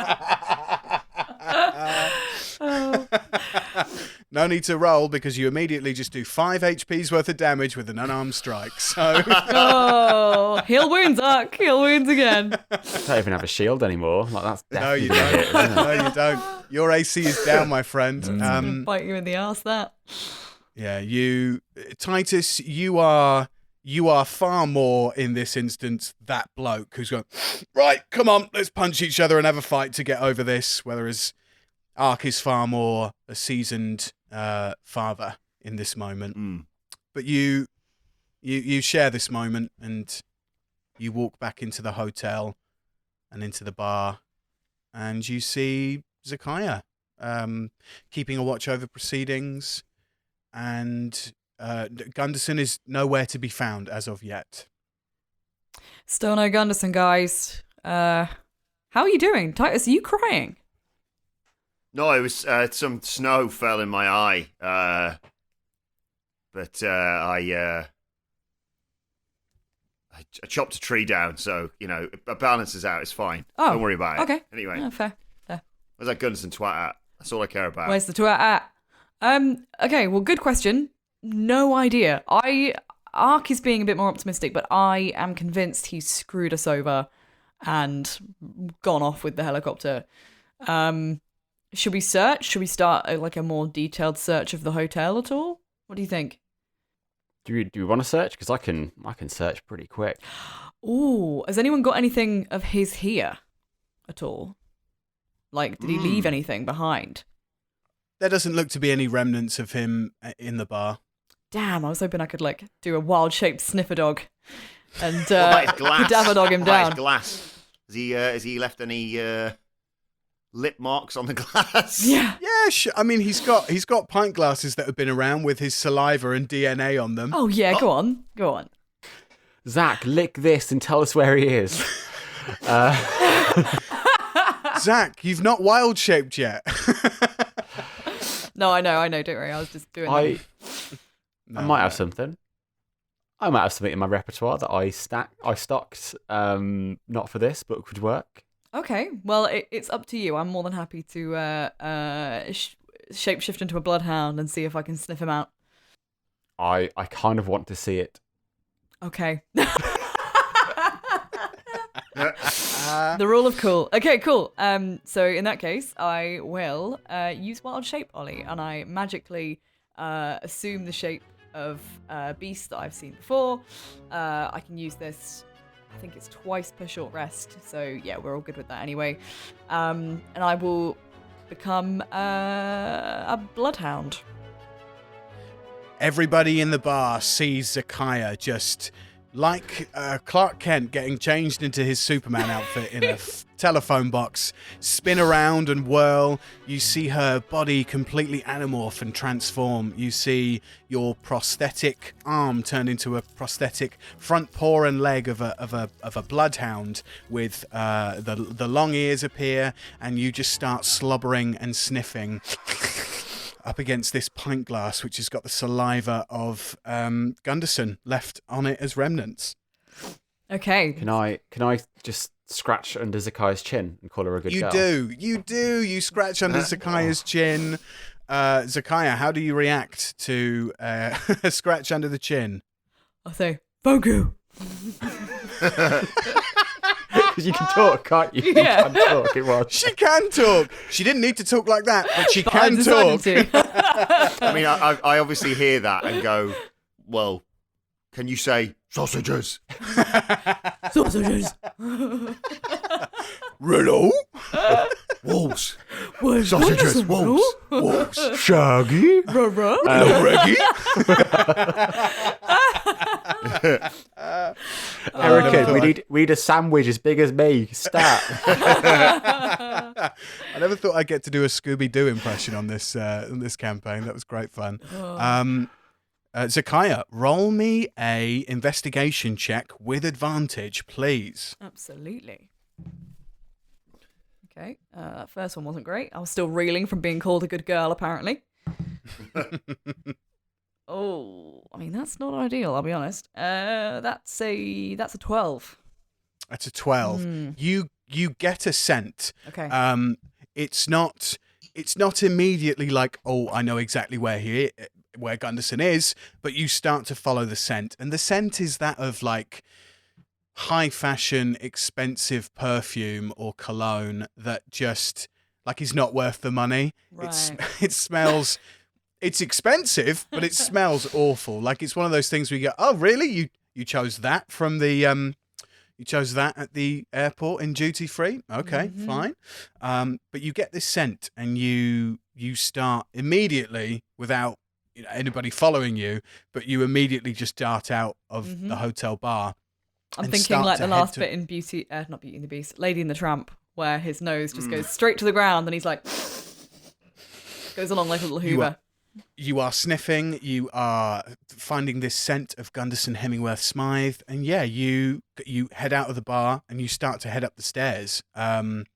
No need to roll because you immediately just do 5 HP's worth of damage with an unarmed strike. So Oh, heal wounds, Aark. Heal wounds again. Don't even have a shield anymore. Like that's no, you definitely don't. a hit, isn't it? No, you don't. Your AC is down, my friend. Bite you in the arse, that. Yeah, Titus, you are far more in this instance that bloke who's going, right, come on, let's punch each other and have a fight to get over this. Whereas Aark is far more a seasoned father in this moment. But you share this moment and you walk back into the hotel and into the bar and you see Zakaya keeping a watch over proceedings, and Gunderson is nowhere to be found as of yet. Still no Gunderson, guys. How are you doing? Titus, are you crying? No, it was some snow fell in my eye, but I chopped a tree down, so, you know, it balances out. It's fine. Oh, don't worry about it. okay. Anyway, Oh, fair. where's that Gunderson twat at? That's all I care about. Where's the twat at? Okay, well, good question. No idea. Aark is being a bit more optimistic, but I am convinced he's screwed us over and gone off with the helicopter. Should we search? Should we start a more detailed search of the hotel at all? What do you think? Do we want to search? Because I can search pretty quick. Ooh, has anyone got anything of his here at all? Like, did he leave anything behind? There doesn't look to be any remnants of him in the bar. Damn, I was hoping I could, do a wild-shaped sniffer dog and What about his glass? cadaver dog him What about down. his glass? Has he left any lip marks on the glass? Yeah. Yeah, I mean, he's got pint glasses that have been around with his saliva and DNA on them. Oh, yeah, go on. Zach, lick this and tell us where he is. Zach, you've not wild shaped yet. No, I know. Don't worry. I was just doing that. I might have something. I might have something in my repertoire that I stocked, not for this, but could work. Okay, well, it's up to you. I'm more than happy to shapeshift into a bloodhound and see if I can sniff him out. I kind of want to see it. Okay. The rule of cool. Okay, cool. So in that case, I will use wild shape, Ollie, and I magically assume the shape of beast that I've seen before. I can use this, I think it's twice per short rest, so yeah, we're all good with that anyway. And I will become a bloodhound. Everybody in the bar sees Zakaya just like Clark Kent getting changed into his Superman outfit in a telephone box, spin around and whirl. You see her body completely anamorph and transform. You see your prosthetic arm turn into a prosthetic front paw and leg of a bloodhound with the long ears appear, and you just start slobbering and sniffing up against this pint glass, which has got the saliva of Gunderson left on it as remnants. Okay. Can I just scratch under Zakaya's chin and call her a good girl? You do. You scratch under Zakaya's chin. Zakaya, how do you react to a scratch under the chin? I'll say, thank you. Because you can talk, can't you? Yeah. You can talk, it was. She can talk. She didn't need to talk like that, but she can talk. I mean, I obviously hear that and go, well, can you say sausages? Sausages. Hello? Wolves. Sausages. Wolves. Shaggy. Hello, Reggie. Erica, we need a sandwich as big as me. Start. I never thought I'd get to do a Scooby-Doo impression on this campaign. That was great fun. Zakaya, roll me a investigation check with advantage, please. Absolutely. Okay, that first one wasn't great. I was still reeling from being called a good girl, apparently. Oh, I mean, that's not ideal, I'll be honest. That's a 12. That's a 12. You get a scent. Okay. It's not immediately like, oh, I know exactly where Gunderson is, but you start to follow the scent, and the scent is that of like high fashion, expensive perfume or cologne that just like is not worth the money. Right. It smells. It's expensive, but it smells awful. Like it's one of those things where you go, oh, really? You chose that from the you chose that at the airport in duty free? Okay, fine. But you get this scent, and you start immediately without anybody following you, but you immediately just dart out of the hotel bar. I'm thinking like the last bit in not Beauty and the Beast, Lady and the Tramp, where his nose just goes straight to the ground, and he's like goes along like a little Hoover. You are sniffing, you are finding this scent of Gunderson Hemingworth Smythe, and yeah, you head out of the bar and you start to head up the stairs. Aark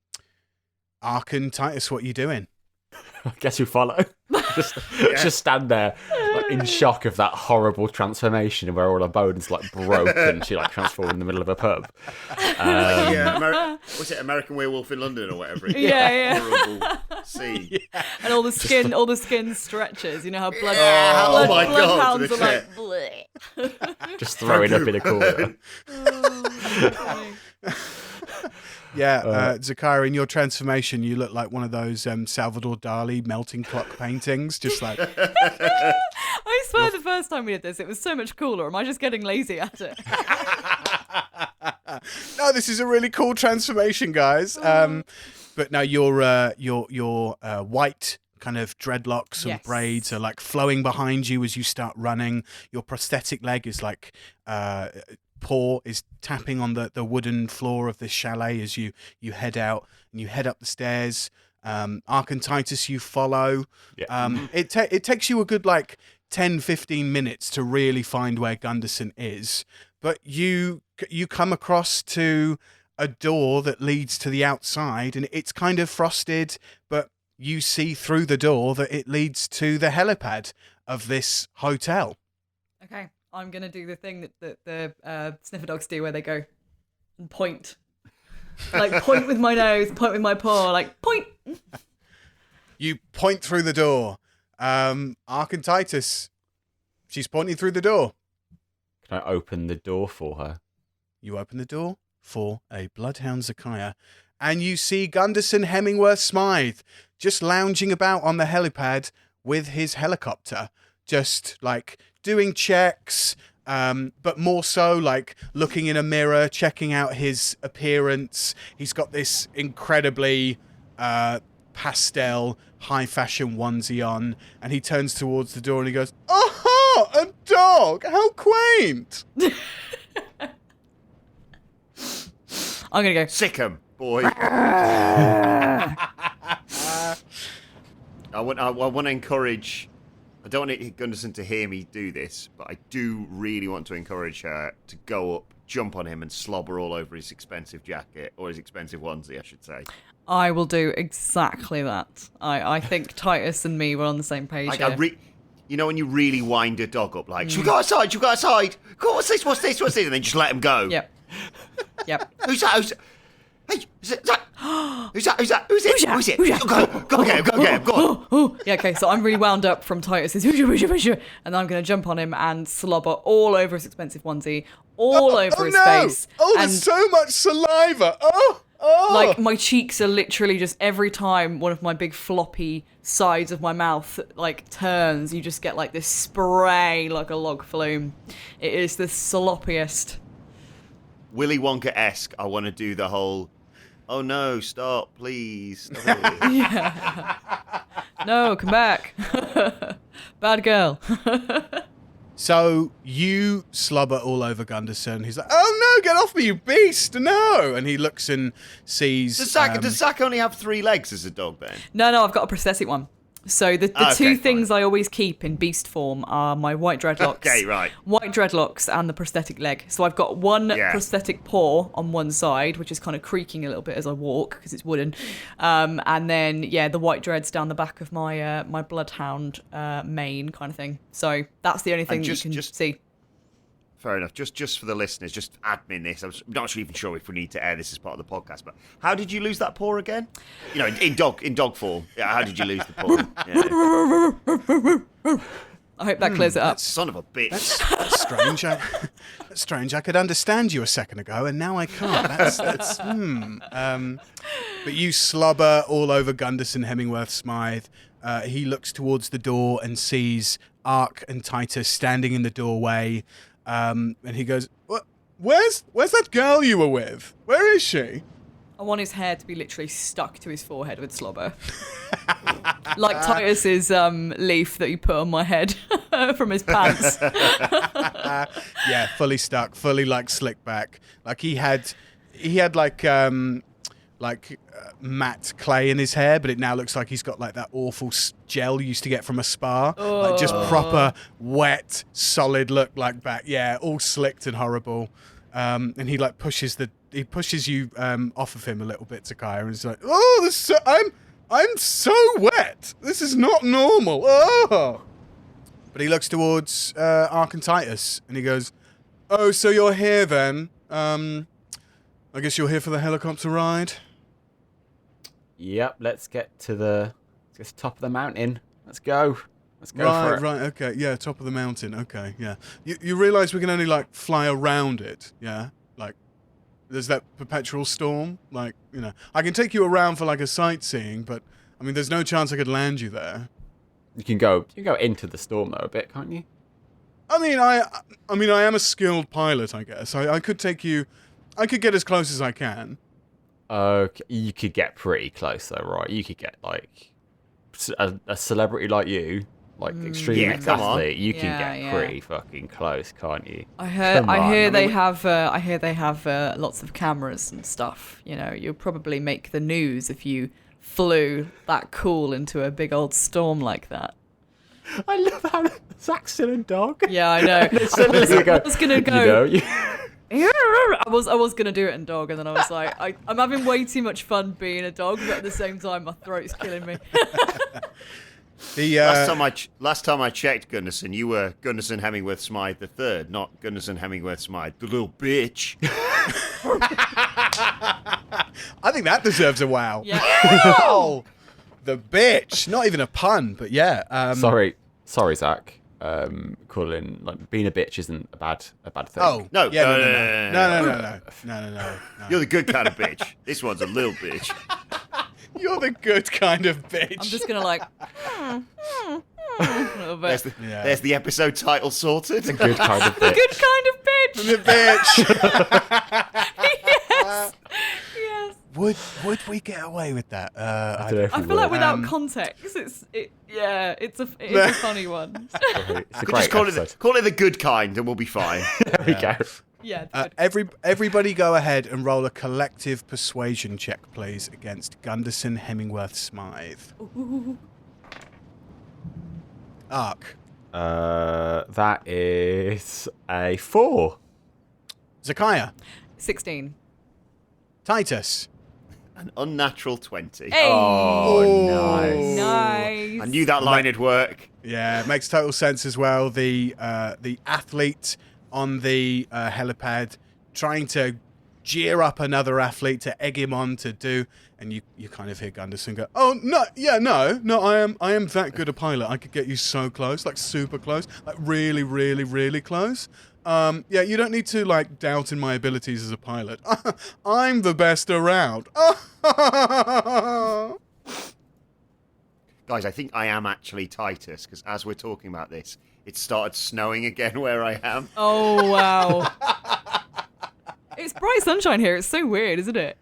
and Titus, what are you doing? I guess you follow. Just stand there like, in shock of that horrible transformation where all her bones like broke and she like transformed in the middle of a pub. Was it American Werewolf in London or whatever? Yeah. Horrible scene. Yeah. And all the skin stretches. You know how bloodhounds are like bleh. Just throwing up in a corner. Yeah, Zakaya, in your transformation, you look like one of those Salvador Dali melting clock paintings, just like... I swear the first time we did this, it was so much cooler. Am I just getting lazy at it? No, this is a really cool transformation, guys. But no, your white kind of dreadlocks and braids are like flowing behind you as you start running. Your prosthetic leg is like... paw is tapping on the wooden floor of this chalet as you head out and you head up the stairs. Aark and Titus, you follow. Yeah. It takes you a good like 10-15 minutes to really find where Gunderson is, but you come across to a door that leads to the outside, and it's kind of frosted, but you see through the door that it leads to the helipad of this hotel. Okay, I'm going to do the thing that the sniffer dogs do where they go and point. Like, point with my nose, point with my paw, like, point. You point through the door. Aark and Titus, she's pointing through the door. Can I open the door for her? You open the door for a bloodhound Zakaya, and you see Gunderson Hemingworth Smythe just lounging about on the helipad with his helicopter, just like doing checks, but more so like looking in a mirror, checking out his appearance. He's got this incredibly pastel, high fashion onesie on, and he turns towards the door and he goes, "Oh, a dog! How quaint!" I'm going to go. Sick 'em, boy. I want to encourage. I don't want Gunderson to hear me do this, but I do really want to encourage her to go up, jump on him, and slobber all over his expensive jacket, or his expensive onesie, I should say. I will do exactly that. I think Titus and me were on the same page Like here. you know when you really wind a dog up, like, should we go outside? Should we go outside? Go on, what's this? What's this? What's this? And then just let him go. Yep. Who's that? Hey, is that? Who's that? Who's it? Who's it? Go get him. Go on. Oh, yeah, okay, so I'm really wound up from Titus's, and I'm going to jump on him and slobber all over his expensive onesie, all over his face. Oh, and there's so much saliva. Oh. like, my cheeks are literally just, every time one of my big floppy sides of my mouth, like, turns, you just get, like, this spray like a log flume. It is the sloppiest. Willy Wonka-esque, I want to do the whole, oh no, stop, please. Stop it. Yeah. No, come back. Bad girl. So you slobber all over Gunderson. He's like, "Oh no, get off me, you beast! No!" And he looks and sees. Does Zack only have 3 legs as a dog then? No, I've got a prosthetic one. So the two things I always keep in beast form are my white dreadlocks. Okay, right. White dreadlocks and the prosthetic leg. So I've got one prosthetic paw on one side, which is kind of creaking a little bit as I walk because it's wooden. And then, the white dreads down the back of my my bloodhound mane kind of thing. So that's the only thing you can see. Fair enough. Just for the listeners, just admin this. I'm not even sure if we need to air this as part of the podcast, but how did you lose that paw again? You know, in dog form. Yeah, how did you lose the paw? Yeah. I hope that clears it up. Son of a bitch. That's strange. That's strange. I could understand you a second ago, and now I can't. That's But you slobber all over Gunderson Hemingworth Smythe. He looks towards the door and sees Aark and Titus standing in the doorway. And he goes, Where's that girl you were with? Where is she?" I want his hair to be literally stuck to his forehead with slobber. Like Titus's leaf that you put on my head from his pants. Yeah, fully stuck, fully like slicked back. Like he had like matte clay in his hair, but it now looks like he's got like that awful gel you used to get from a spa. Like just proper wet, solid look like back. Yeah, all slicked and horrible. And he like pushes you off of him a little bit, Zakaya, and he's like, "Oh, I'm so wet. This is not normal." Oh. But he looks towards Aark and Titus, and he goes, "Oh, so you're here then? I guess you're here for the helicopter ride." Yep, let's get to the top of the mountain. Let's go for it. Right, okay, yeah, top of the mountain, okay, yeah. You realise we can only, like, fly around it, yeah? Like, there's that perpetual storm, like, you know. I can take you around for, like, a sightseeing, but, I mean, there's no chance I could land you there. You can go into the storm, though, a bit, can't you? I mean, I am a skilled pilot, I guess. I could take you... I could get as close as I can. Okay, you could get pretty close though, right? You could get like a celebrity like you, like extreme athlete. You can get pretty fucking close, can't you? I hear they have lots of cameras and stuff. You know, you'll probably make the news if you flew that cool into a big old storm like that. I love how Saxon and dog. Yeah, I know. I was gonna go. I was gonna do it in dog, and then I was like, I'm having way too much fun being a dog, but at the same time, my throat's killing me. Last time I checked, Gunderson, you were Gunderson Hemingway Smythe the third, not Gunderson Hemingway Smythe, the little bitch. I think that deserves a wow. Yeah. Oh, the bitch. Not even a pun, but yeah. Sorry, Zach. Calling being a bitch isn't a bad thing. Oh No. No. You're the good kind of bitch. This one's a little bitch. You're the good kind of bitch. I'm just gonna like. A little bit. There's the episode title sorted. The good kind of The bitch. good kind of bitch. The bitch. Yes. Yes. Would we get away with that? I don't know if I we feel like will. without context, it's a funny one. It's a Just great episode. call it the good kind, and we'll be fine. There we go. Yeah. Everybody go ahead and roll a collective persuasion check, please, against Gunderson Hemingworth Smythe. Ooh. Aark. That is a 4. Zakaya. 16. Titus. An unnatural 20. Hey. Oh, nice. Nice. I knew that line would work. Yeah, it makes total sense as well. The athlete on the helipad trying to jeer up another athlete to egg him on to do, and you kind of hear Gunderson go, "Oh no, yeah, no, I am that good a pilot. I could get you so close, like super close, like really, really, really close. Yeah, you don't need to like doubt in my abilities as a pilot. I'm the best around." Guys, I think I am actually Titus, because as we're talking about this, it started snowing again where I am. Oh wow. It's bright sunshine here. It's so weird, isn't it?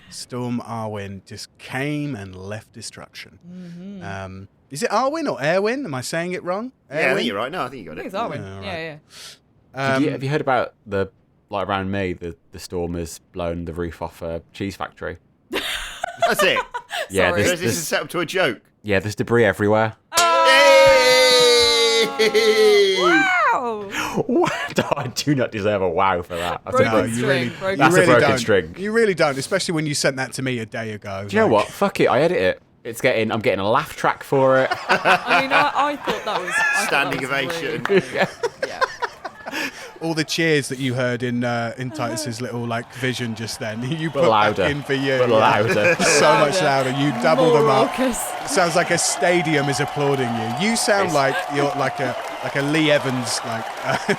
Storm Arwen just came and left destruction. Mm-hmm. Is it Arwen or Airwin? Am I saying it wrong? Yeah, I think you're right. No, I think you got I it. think it's Arwen. Yeah, Yeah. Have you heard about around me, the storm has blown the roof off a cheese factory? That's it. Yeah, Sorry. This is set up to a joke. yeah, there's debris everywhere. Hey! Wow. I do not deserve a wow for that. That's Broken a broken, you string. really- broken That's a string. broken don't. string. You really don't, especially when you sent that to me a day ago. Do you know what? Fuck it. I edit it. I'm getting a laugh track for it. I mean, I thought that was Standing ovation. Really, yeah. All the cheers that you heard in Titus's little like vision just then, you put But louder. back in for you. But louder. So much louder. You double them up. Raucous. It sounds like a stadium is applauding you. You sound like you're like a Lee Evans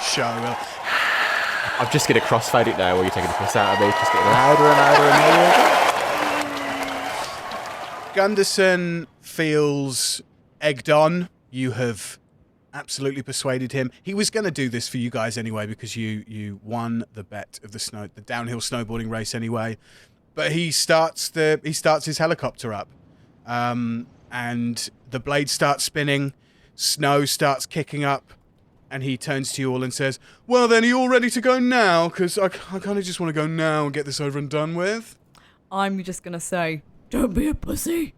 show. I'm just going to crossfade it now while you're taking the piss out of me. Just getting louder and louder and louder. Gunderson feels egged on. You have absolutely persuaded him. He was going to do this for you guys anyway because you won the bet of the downhill snowboarding race anyway. But he starts his helicopter up, and the blade starts spinning. Snow starts kicking up, and he turns to you all and says, "Well, then, are you all ready to go now? Because I kind of just want to go now and get this over and done with." I'm just gonna say, don't be a pussy.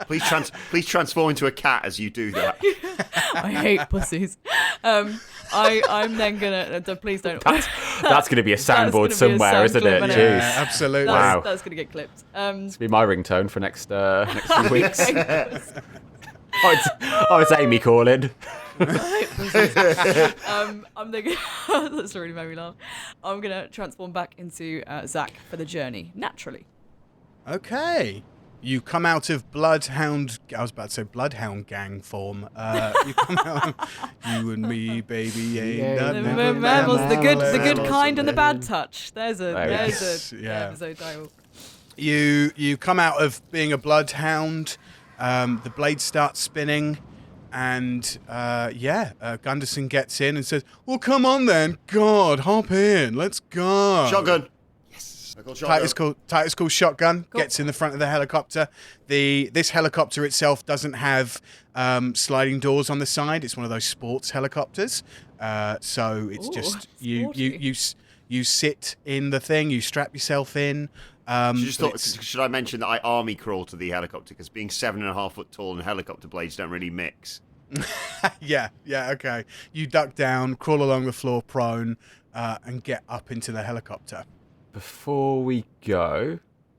Please transform into a cat as you do that. I hate pussies. I'm then gonna. Please don't. That's going to be a soundboard gonna be a somewhere, sound isn't clip, it? innit? Jeez. Yeah, absolutely. Wow. That's gonna get clipped. This will be my ringtone for next few weeks. Oh, it's Amy calling. I'm thinking that's really made me laugh. I'm gonna transform back into Zach for the journey naturally. Okay. You come out of Bloodhound Gang form. You come out, you and me, baby, ain't nothing but Mammals, the good mammals. kind and the bad touch. There's a Yeah. episode title. You come out of being a bloodhound. The blade starts spinning, and Gunderson gets in and says, "Well, come on then, God, hop in, let's go." Shotgun. Yes. I call shotgun. Titus calls shotgun. Cool. Gets in the front of the helicopter. This helicopter itself doesn't have sliding doors on the side. It's one of those sports helicopters. So it's Ooh, just sporty. you sit in the thing. You strap yourself in. Should I mention that I army crawl to the helicopter because being 7.5 foot tall and helicopter blades don't really mix? Yeah, okay. You duck down, crawl along the floor prone, and get up into the helicopter. Before we go,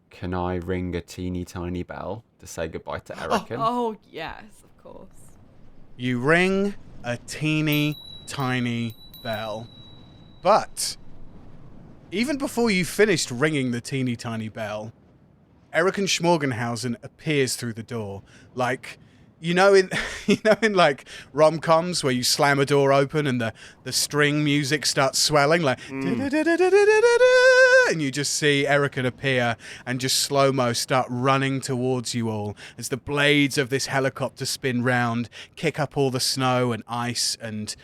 can I ring a teeny tiny bell to say goodbye to Erican? Oh, yes, of course. You ring a teeny tiny bell. But even before you finished ringing the teeny tiny bell, Erican Schmorgenhausen appears through the door. Like, in like rom-coms where you slam a door open and the string music starts swelling, like, and you just see Erican appear and just slow-mo start running towards you all as the blades of this helicopter spin round, kick up all the snow and ice and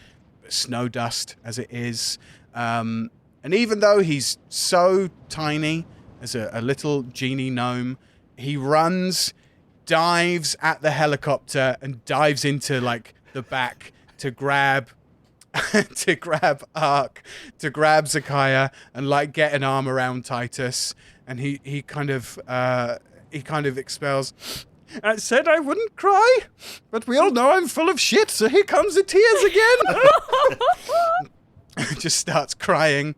snow dust as it is. And even though he's so tiny as a little genie gnome, he runs, dives at the helicopter and dives into like the back to grab Aark, to grab Zakaya and like get an arm around Titus. And he kind of expels, "I said I wouldn't cry, but we all know I'm full of shit, so here comes the tears again." Just starts crying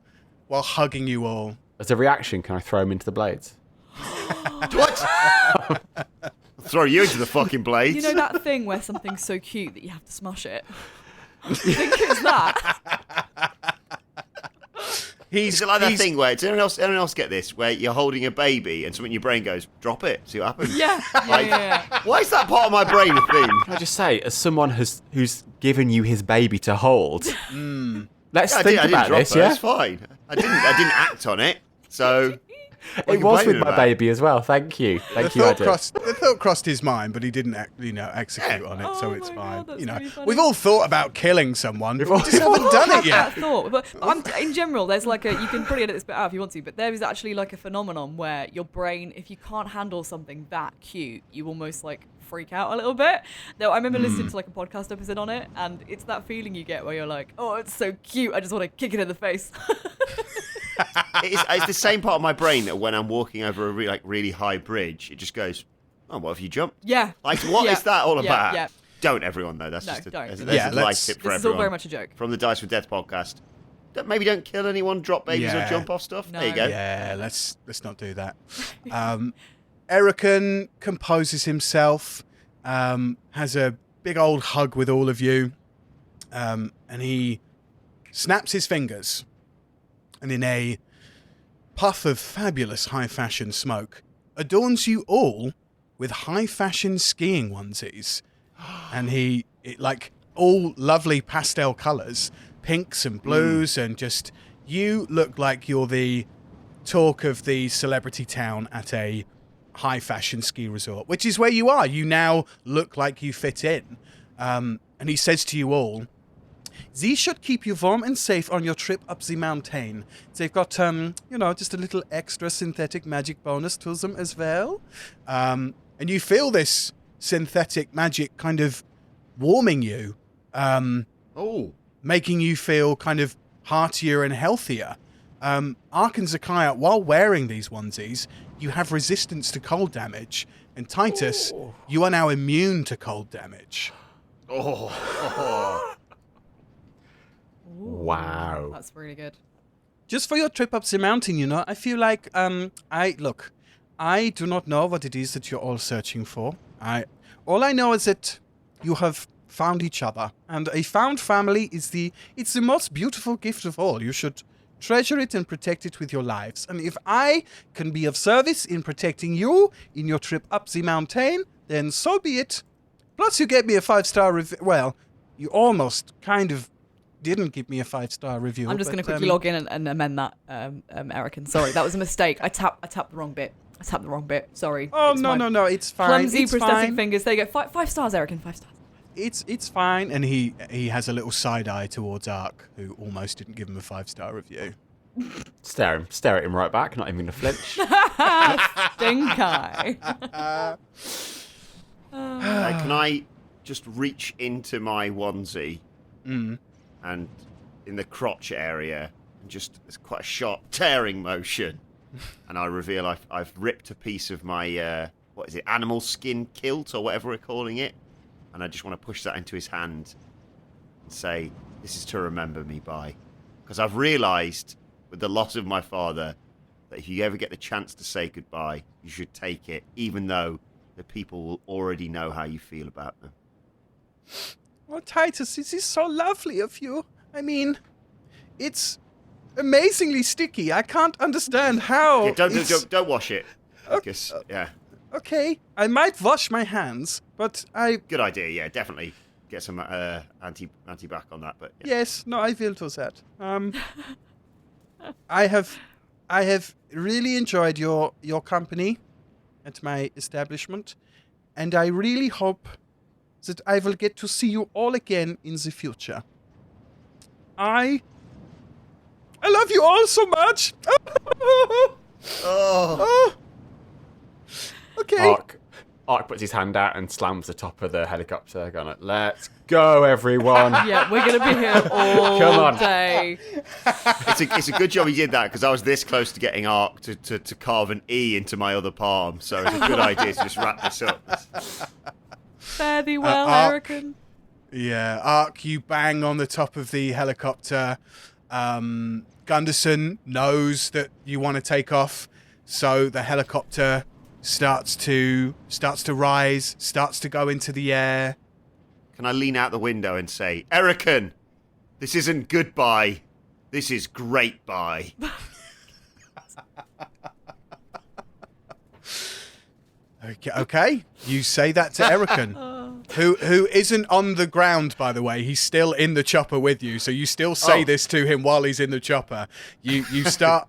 while hugging you all. As a reaction, can I throw him into the blades? What? Throw you into the fucking blades. You know that thing where something's so cute that you have to smush it? I think it's that. Is it like that thing where, does anyone else get this, where you're holding a baby and something in your brain goes, drop it, see what happens? Yeah. Why is that part of my brain a thing? Can I just say, as someone who's given you his baby to hold, let's think about this, yeah? It's fine. I didn't act on it, so... It was with my baby as well. Thank you. The thought crossed his mind, but he didn't, execute on it, so it's fine. God, really funny. We've all thought about killing someone. We just haven't done it yet. That thought, but in general, there's like you can probably edit this bit out if you want to, but there is actually like a phenomenon where your brain, if you can't handle something that cute, you almost like freak out a little bit. Though I remember listening to like a podcast episode on it, and it's that feeling you get where you're like, oh, it's so cute, I just want to kick it in the face. It's the same part of my brain that when I'm walking over a really high bridge, it just goes, oh, what have you jumped? Yeah. Like, what is that all about? Yeah. Don't everyone, though. That's don't. There's a life tip for everyone. This is all very much a joke. From the Dice with Death podcast. Maybe don't kill anyone, drop babies, or jump off stuff. No. There you go. Yeah, let's not do that. Erican composes himself, has a big old hug with all of you, and he snaps his fingers, and in a puff of fabulous high-fashion smoke, adorns you all with high-fashion skiing onesies. And like all lovely pastel colours, pinks and blues, and just, you look like you're the talk of the celebrity town at a high-fashion ski resort, which is where you are. You now look like you fit in. And he says to you all, "These should keep you warm and safe on your trip up the mountain. They've got, just a little extra synthetic magic bonus to them as well." And you feel this synthetic magic kind of warming you, making you feel kind of heartier and healthier. Aark and Zakaya, while wearing these onesies, you have resistance to cold damage. And Titus, you are now immune to cold damage. Wow. That's really good. Just for your trip up the mountain, I feel like, I do not know what it is that you're all searching for. All I know is that you have found each other, and a found family it's the most beautiful gift of all. You should treasure it and protect it with your lives. And if I can be of service in protecting you in your trip up the mountain, then so be it. Plus, you gave me a 5-star review. Well, you almost kind of didn't give me a 5-star review. I'm just going to quickly log in and amend that, Erican. Sorry, that was a mistake. I tapped the wrong bit. Sorry. Oh, no, it's fine. Clumsy it's prosthetic fine. fingers. There you go. 5 stars, Erican. 5 stars. It's fine. And he has a little side eye towards Aark, who almost didn't give him a 5-star review. Stare at him right back, not even going to flinch. Stink eye. Can I just reach into my onesie and in the crotch area, and just, it's quite a sharp tearing motion, and I reveal I've ripped a piece of my, animal skin kilt or whatever we're calling it, and I just want to push that into his hand and say, this is to remember me by. Because I've realised with the loss of my father that if you ever get the chance to say goodbye, you should take it, even though the people will already know how you feel about them. Oh, Titus, this is so lovely of you. I mean, it's amazingly sticky. I can't understand how. Yeah, don't wash it. Because, yeah. Okay, I might wash my hands, but Good idea, yeah, definitely. Get some anti-bac on that, but... Yeah. Yes, no, I will do that. I have really enjoyed your company at my establishment, and I really hope that I will get to see you all again in the future. I love you all so much. Oh. Okay. Aark puts his hand out and slams the top of the helicopter, going like, let's go, everyone. Yeah, we're going to be here all Come on. day. It's a good job he did that, because I was this close to getting Aark to carve an E into my other palm, so it's a good idea to just wrap this up. Fare thee well, Aark. Aark. Yeah, Aark, you bang on the top of the helicopter. Gunderson knows that you want to take off, so the helicopter starts to rise, starts to go into the air. Can I lean out the window and say, Erican, this isn't goodbye, this is great bye. Okay, you say that to Erican, who isn't on the ground, by the way. He's still in the chopper with you, so you still say this to him while he's in the chopper. You start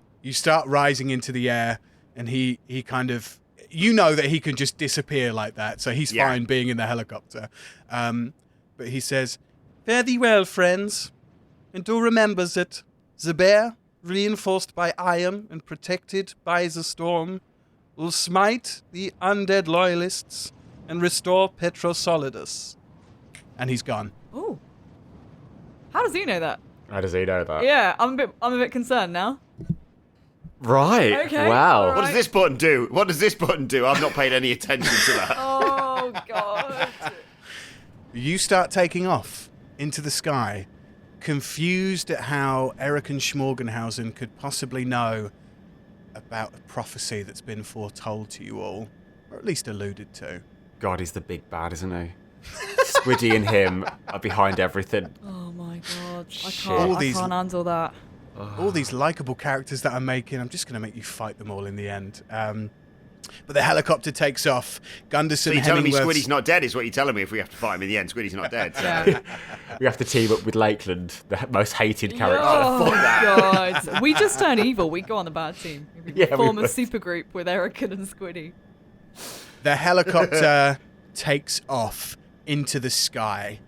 rising into the air, and he kind of, you know that he can just disappear like that, so he's fine being in the helicopter. But he says, "Fare thee well, friends, and do remember that the bear, reinforced by iron and protected by the storm, will smite the undead loyalists and restore Petrosolidus." And he's gone. Ooh. How does he know that? How does he know that? Yeah, I'm a bit concerned now. Right. Okay, Wow. all What right. does this button do? What does this button do? I've not paid any attention to that. Oh, God. You start taking off into the sky, confused at how Eric and Schmorgenhausen could possibly know about a prophecy that's been foretold to you all, or at least alluded to. God, he's the big bad, isn't he? Squiddy and him are behind everything. Oh, my God. I Shit. can't handle that. All these likable characters that I'm making, I'm just going to make you fight them all in the end. But the helicopter takes off. Gunderson, So you're telling me Hemingworth's- Squiddy's not dead is what you're telling me if we have to fight him in the end. Squiddy's not dead. So. Yeah. We have to team up with Lakeland, the most hated character. Oh, God. We just turn evil. We go on the bad team. We Yeah, we form a would. supergroup with Erican and Squiddy. The helicopter takes off into the sky.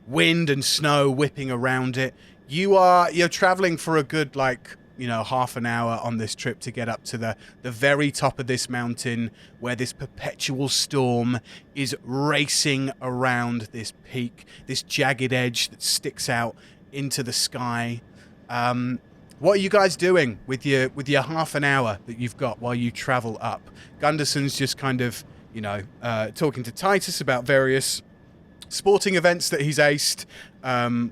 Wind and snow whipping around it. You're traveling for a good, half an hour on this trip to get up to the very top of this mountain where this perpetual storm is racing around this peak, this jagged edge that sticks out into the sky. What are you guys doing with your half an hour that you've got while you travel up? Gunderson's just kind of, talking to Titus about various sporting events that he's aced,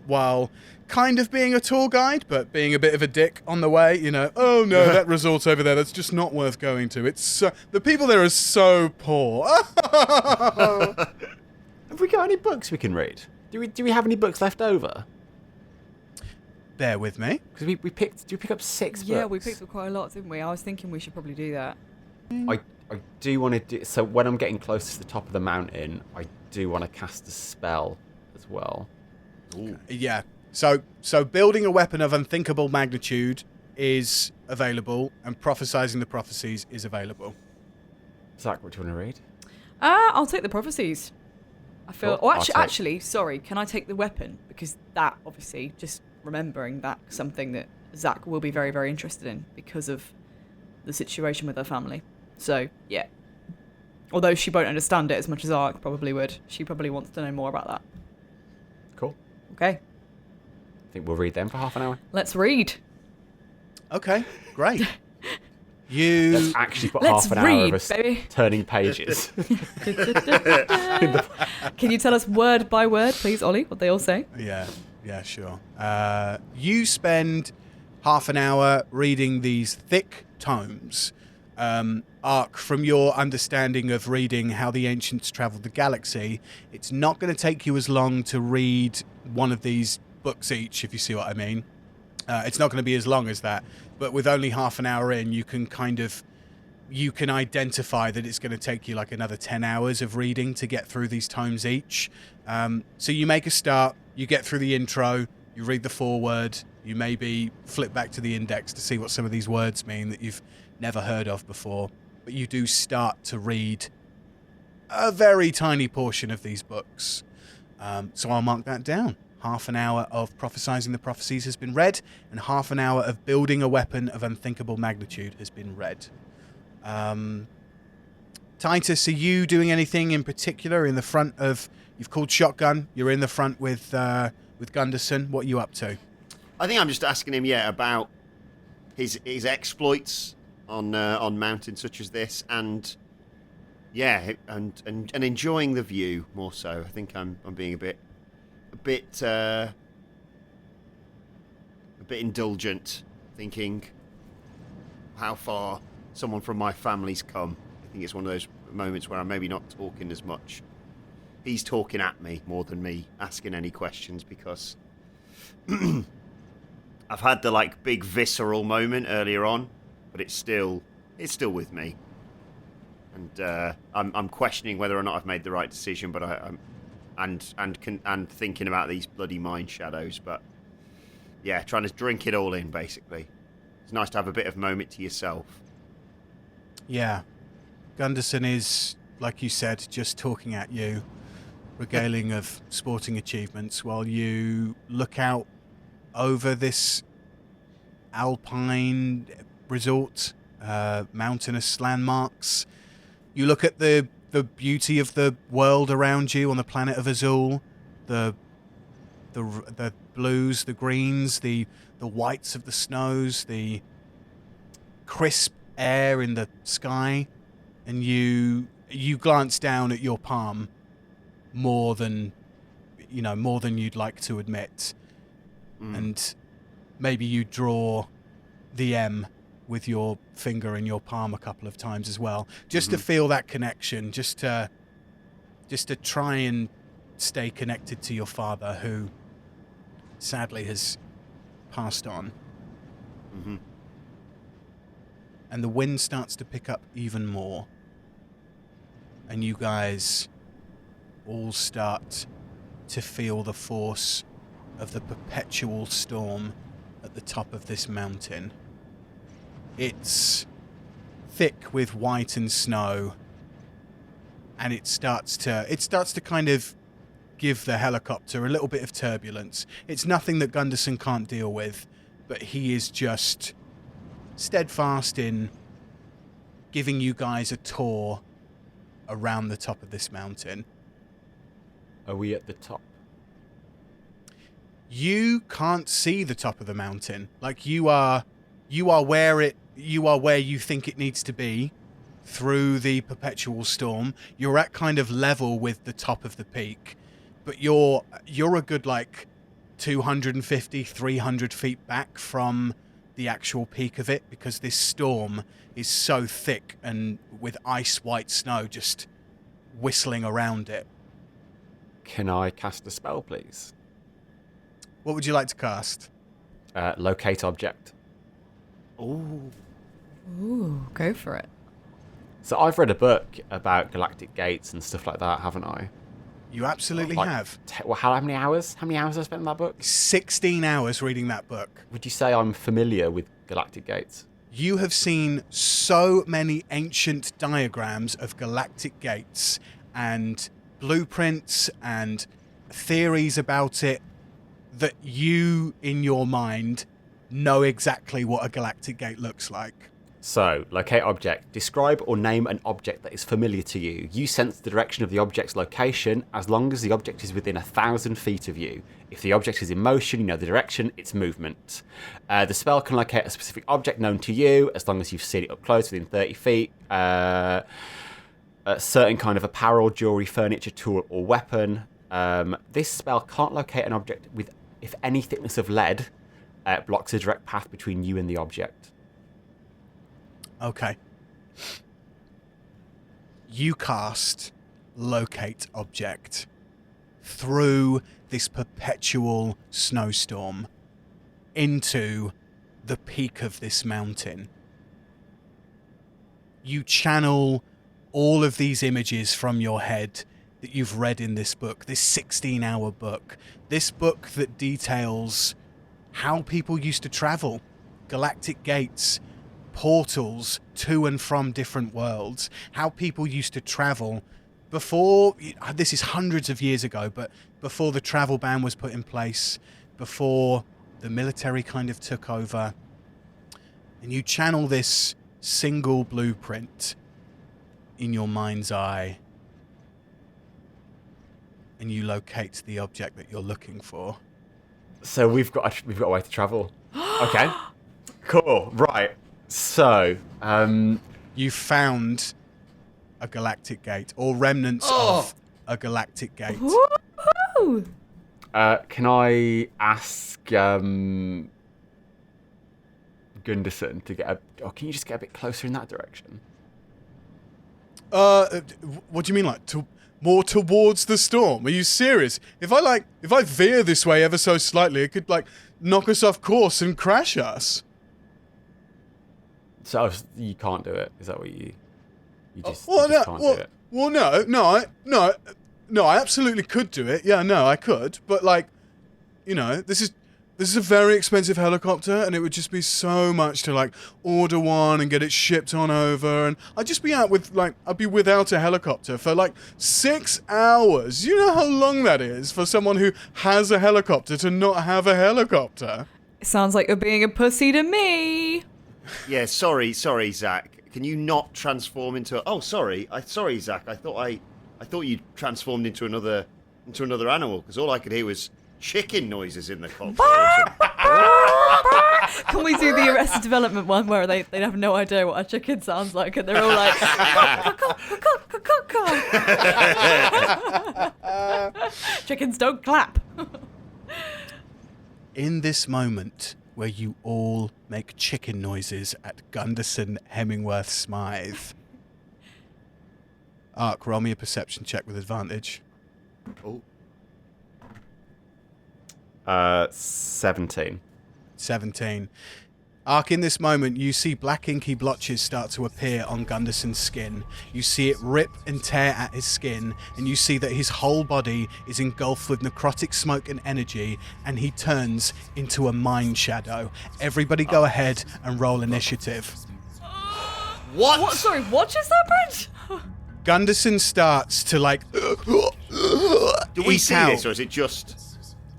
while kind of being a tour guide, but being a bit of a dick on the way, oh no, that resort over there, that's just not worth going to. It's the people there are so poor. Have we got any books we can read? Do we have any books left over? Bear with me. Because we pick up 6 books? Yeah, we picked up quite a lot, didn't we? I was thinking we should probably do that. I do want to do... So when I'm getting close to the top of the mountain, I do want to cast a spell as well. Ooh. Yeah. So building a weapon of unthinkable magnitude is available, and prophesizing the prophecies is available. Zach, what do you want to read? I'll take the prophecies. I feel... Cool. Actually, sorry, can I take the weapon? Because that, obviously, just remembering that, something that Zach will be very, very interested in because of the situation with her family. So, yeah. Although she won't understand it as much as Aark probably would. She probably wants to know more about that. Cool. Okay, I think we'll read them for half an hour. let's read. Okay, great. You Let's actually put Let's half an hour of read, us baby. turning pages. Can you tell us word by word, please, Ollie, what they all say? Yeah, sure. You spend half an hour reading these thick tomes. Aark, from your understanding of reading How the Ancients Travelled the Galaxy, it's not going to take you as long to read one of these books each, if you see what I mean. It's not going to be as long as that, but with only half an hour in, you can identify that it's going to take you like another 10 hours of reading to get through these tomes each. So you make a start, you get through the intro, you read the foreword, you maybe flip back to the index to see what some of these words mean that you've never heard of before, but you do start to read a very tiny portion of these books. So I'll mark that down. Half an hour of Prophesizing the Prophecies has been read, and half an hour of Building a Weapon of Unthinkable Magnitude has been read. Titus, are you doing anything in particular in the front of... You've called shotgun, you're in the front with Gunderson. What are you up to? I think I'm just asking him, about his exploits on mountains such as this, and and enjoying the view more so. I think I'm being a bit indulgent, thinking how far someone from my family's come. I think it's one of those moments where I'm maybe not talking as much. He's talking at me more than me asking any questions, because I've had the big visceral moment earlier on, but it's still with me, and I'm questioning whether or not I've made the right decision. But I'm thinking about these bloody mind shadows. But trying to drink it all in. Basically, it's nice to have a bit of moment to yourself. Yeah, Gunderson is, like you said, just talking at you, regaling of sporting achievements, while you look out over this alpine resort, mountainous landmarks. You look at the beauty of the world around you on the planet of Azul, the blues, the greens, the whites of the snows, the crisp air in the sky, and you glance down at your palm more than you'd like to admit. And maybe you draw the M with your finger in your palm a couple of times as well, just to feel that connection, just to try and stay connected to your father, who sadly has passed on. And the wind starts to pick up even more, and you guys all start to feel the force of the perpetual storm at the top of this mountain. It's thick with white and snow, and it starts to kind of give the helicopter a little bit of turbulence. It's nothing that Gunderson can't deal with, but he is just steadfast in giving you guys a tour around the top of this mountain. Are we at the top? You can't see the top of the mountain. Like, you are where you think it needs to be through the perpetual storm. You're at kind of level with the top of the peak, but you're a good 250, 300 feet back from the actual peak of it, because this storm is so thick and with ice white snow just whistling around it. Can I cast a spell, please? What would you like to cast? Locate object. Ooh, go for it. So I've read a book about galactic gates and stuff like that, haven't I? You absolutely have. How many hours? How many hours have I spent in that book? 16 hours reading that book. Would you say I'm familiar with galactic gates? You have seen so many ancient diagrams of galactic gates and blueprints and theories about it that you, in your mind, know exactly what a galactic gate looks like. So, locate object. Describe or name an object that is familiar to you. You sense the direction of the object's location as long as the object is within 1,000 feet of you. If the object is in motion, you know the direction, its movement. The spell can locate a specific object known to you as long as you've seen it up close within 30 feet. A certain kind of apparel, jewelry, furniture, tool, or weapon. This spell can't locate an object with, if any thickness of lead blocks a direct path between you and the object. Okay. You cast Locate Object through this perpetual snowstorm into the peak of this mountain. You channel all of these images from your head that you've read in this book, this 16-hour book, this book that details how people used to travel, galactic gates, portals to and from different worlds, how people used to travel before, this is hundreds of years ago, but before the travel ban was put in place, before the military kind of took over. And you channel this single blueprint in your mind's eye, and you locate the object that you're looking for. So we've got a way to travel. Okay. Cool. Right. So, You found a galactic gate, or remnants of a galactic gate. Woo! can I ask Gunderson to get or can you just get a bit closer in that direction? What do you mean, like more towards the storm? Are you serious? If I veer this way ever so slightly, it could knock us off course and crash us. So you can't do it. Is that what you just, Well, you just can't do it? Well, no, I absolutely could do it. Yeah, no, I could. But this is a very expensive helicopter, and it would just be so much to order one and get it shipped on over, and I'd just be I'd be without a helicopter for 6 hours. You know how long that is for someone who has a helicopter to not have a helicopter? It sounds like you're being a pussy to me. Yeah, sorry, Zach. Can you not transform into? Sorry, Zach. I thought you transformed into another animal because all I could hear was chicken noises in the cockpit. Can we do the Arrested Development one where they have no idea what a chicken sounds like and they're all like, chickens don't clap. In this moment where you all make chicken noises at Gunderson Hemingworth Smythe, Aark, roll me a perception check with advantage. Oh. 17. 17. Aark, in this moment, you see black inky blotches start to appear on Gunderson's skin. You see it rip and tear at his skin, and you see that his whole body is engulfed with necrotic smoke and energy, and he turns into a mind shadow. Everybody go ahead and roll initiative. What? Sorry, what just happened? Gunderson starts to Do we eat see out. this, or is it just?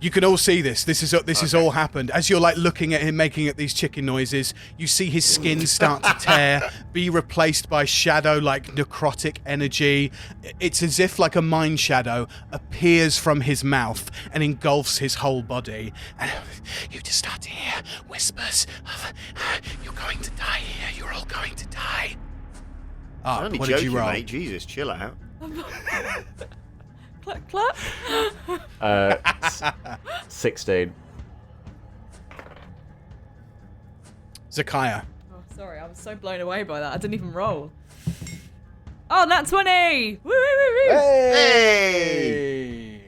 You can all see this. This has all happened. As you're looking at him making these chicken noises, you see his skin start to tear, be replaced by shadow necrotic energy. It's as if a mind shadow appears from his mouth and engulfs his whole body. And you just start to hear whispers of, "You're going to die here. You're all going to die." I'm only what joking, did you roll? mate. Jesus, chill out. Clap, clap. 16. Zakaya. Oh, sorry, I was so blown away by that. I didn't even roll. Oh, nat 20! Woo, woo, woo, woo. Hey!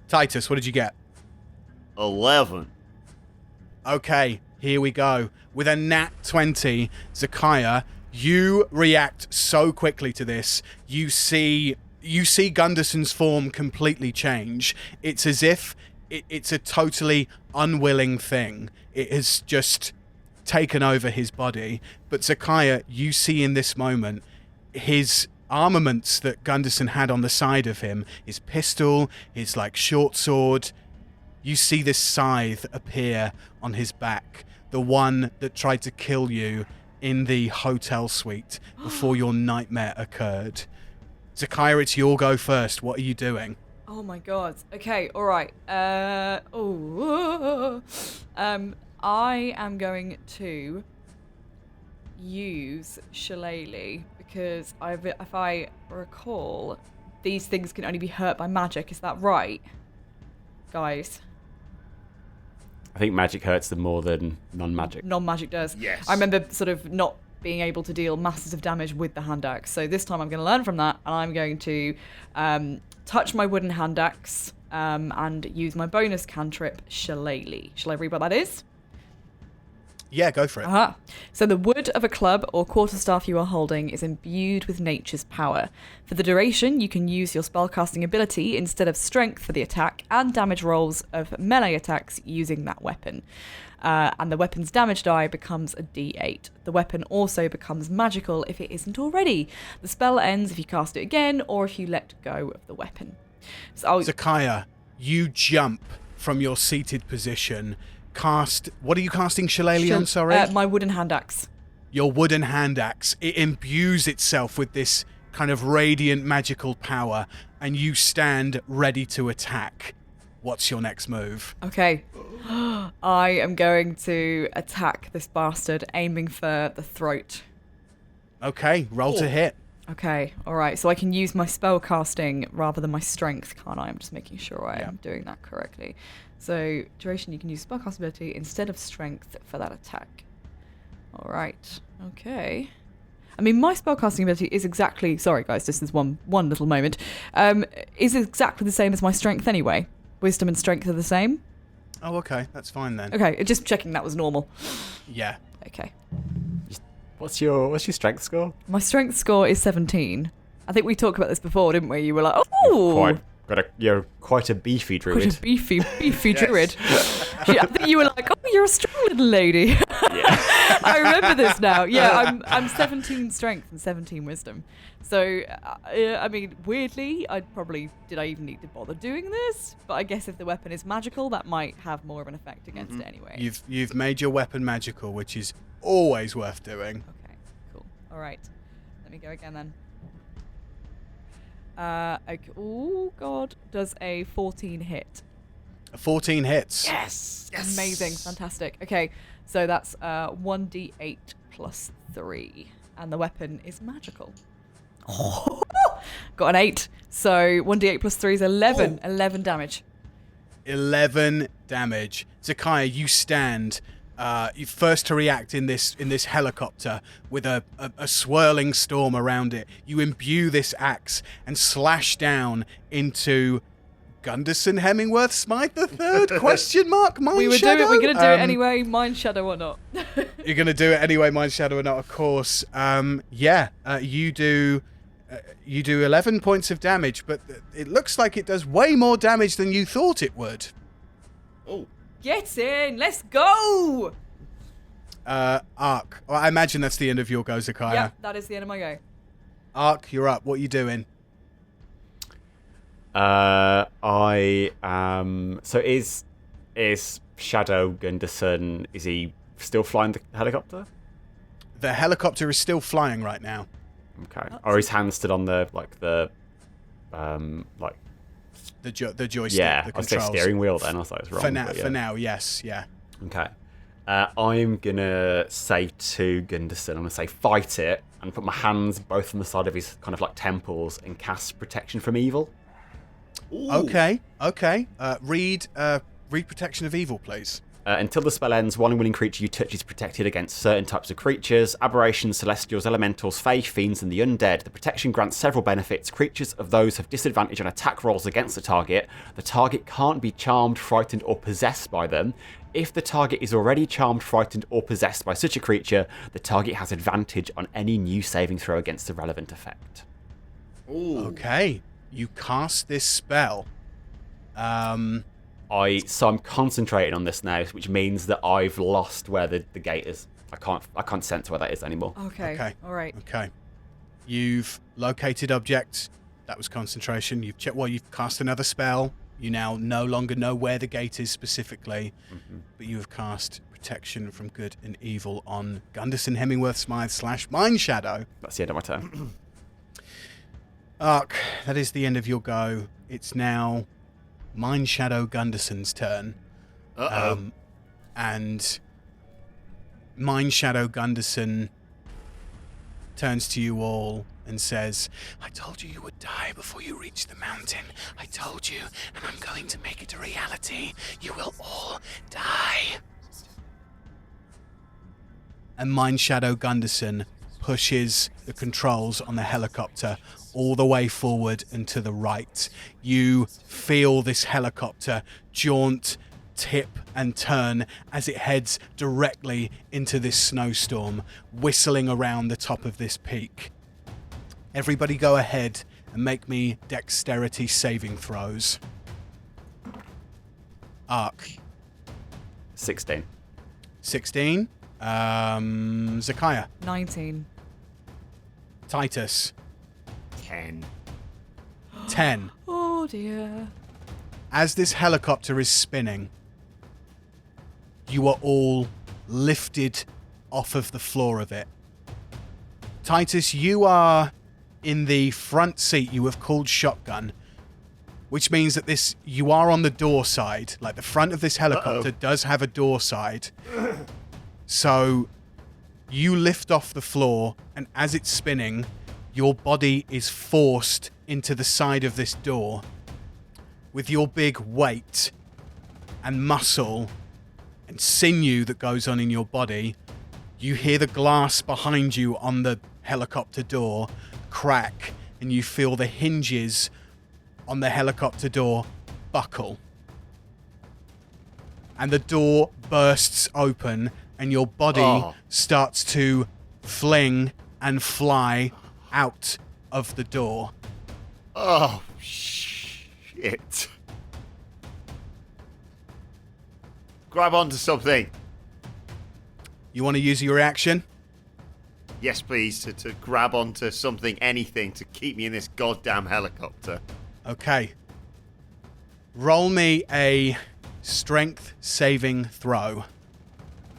Titus, what did you get? 11. Okay, here we go. With a nat 20, Zakaya, you react so quickly to this. You see Gunderson's form completely change. It's as if it's a totally unwilling thing. It has just taken over his body. But Zakaya, you see in this moment his armaments that Gunderson had on the side of him, his pistol, his short sword. You see this scythe appear on his back, the one that tried to kill you in the hotel suite before your nightmare occurred. Zakaya, it's your go first. What are you doing? Oh my god. Okay, all right. I am going to use Shillelagh because if I recall, these things can only be hurt by magic. Is that right, guys? I think magic hurts them more than non-magic. Non-magic does. Yes. I remember sort of not being able to deal masses of damage with the hand axe. So this time I'm going to learn from that, and I'm going to touch my wooden hand axe and use my bonus cantrip, Shillelagh. Shall I read what that is? Yeah, go for it. Uh-huh. So the wood of a club or quarterstaff you are holding is imbued with nature's power. For the duration, you can use your spellcasting ability instead of strength for the attack and damage rolls of melee attacks using that weapon. And the weapon's damage die becomes a d8. The weapon also becomes magical if it isn't already. The spell ends if you cast it again or if you let go of the weapon. So Zakaya, you jump from your seated position. What are you casting Shillelagh on, sorry? My wooden hand axe. Your wooden hand axe. It imbues itself with this kind of radiant magical power, and you stand ready to attack. What's your next move? Okay. I am going to attack this bastard, aiming for the throat. Okay, roll to hit. Okay, alright. So I can use my spell casting rather than my strength, can't I? I'm just making sure I am doing that correctly. So, duration, you can use spellcast ability instead of strength for that attack. Alright, okay. I mean, my spellcasting ability is exactly... Sorry, guys, just this one little moment. Is exactly the same as my strength anyway. Wisdom and strength are the same. Oh, okay. That's fine then. Okay, just checking that was normal. Yeah. Okay. What's your strength score? My strength score is 17. I think we talked about this before, didn't we? You were like, oh! You're quite a beefy druid. Quite a beefy druid. Yeah, I think you were like, oh, you're a strong little lady. Yeah. I remember this now. Yeah, I'm 17 strength and 17 wisdom. So, I mean, weirdly, did I even need to bother doing this? But I guess if the weapon is magical, that might have more of an effect against it anyway. You've made your weapon magical, which is always worth doing. Okay, cool. All right. Let me go again then. Okay. Oh, God. Does a 14 hit? A 14 hits. Yes! Amazing. Fantastic. Okay, so that's 1d8 plus 3. And the weapon is magical. Oh, got an 8. So 1d8 plus 3 is 11. 11 damage. 11 damage. Zakaya, you stand... you first to react in this helicopter with a swirling storm around it. You imbue this axe and slash down into Gunderson Hemingworth Smythe the Third? Question mark? Mind Shadow? We're gonna do it anyway, Mind Shadow or not. You're gonna do it anyway, Mind Shadow or not? Of course. You do 11 points of damage, but it looks like it does way more damage than you thought it would. Oh. Get in! Let's go! Aark. Well, I imagine that's the end of your go, Zakaya. Yeah, that is the end of my go. Aark, you're up. What are you doing? I am... So is Shadow Gunderson, is he still flying the helicopter? The helicopter is still flying right now. Okay. Or his hand stood on the The joystick, yeah, the I was saying controls. steering wheel then. I thought it was wrong. For now, yes, yeah. Okay. I'm going to say to Gunderson, I'm going to say fight it and put my hands both on the side of his kind of like temples and cast protection from evil. Ooh. Okay. Read protection of evil, please. Until the spell ends, one willing creature you touch is protected against certain types of creatures, aberrations, celestials, elementals, fae, fiends, and the undead. The protection grants several benefits. Creatures of those have disadvantage on attack rolls against the target. The target can't be charmed, frightened, or possessed by them. If the target is already charmed, frightened, or possessed by such a creature, the target has advantage on any new saving throw against the relevant effect. Ooh. Okay. You cast this spell. So I'm concentrating on this now, which means that I've lost where the gate is. I can't sense where that is anymore. Okay. All right. Okay. You've located objects. That was concentration. You've cast another spell. You now no longer know where the gate is specifically, but you have cast protection from good and evil on Gunderson Hemingworth Smythe / Mind Shadow. That's the end of my turn. Aark, that is the end of your go. It's now Mind Shadow Gunderson's turn. And Mind Shadow Gunderson turns to you all and says, I told you you would die before you reached the mountain. I told you, and I'm going to make it a reality. You will all die. And Mind Shadow Gunderson pushes the controls on the helicopter all the way forward and to the right. You feel this helicopter jaunt, tip and turn as it heads directly into this snowstorm, whistling around the top of this peak. Everybody go ahead and make me dexterity saving throws. Aark. 16. 16. Zakaya. 19. Titus. 10. 10. Oh dear. As this helicopter is spinning, you are all lifted off of the floor of it. Titus, you are in the front seat. You have called shotgun, which means that you are on the door side. Like, the front of this helicopter does have a door side. So you lift off the floor, and as it's spinning, your body is forced into the side of this door. With your big weight and muscle and sinew that goes on in your body, you hear the glass behind you on the helicopter door crack, and you feel the hinges on the helicopter door buckle. And the door bursts open, and your body starts to fling and fly out of the door. Oh, shit. Grab onto something. You want to use your reaction? Yes, please, to grab onto something, anything, to keep me in this goddamn helicopter. Okay. Roll me a strength saving throw.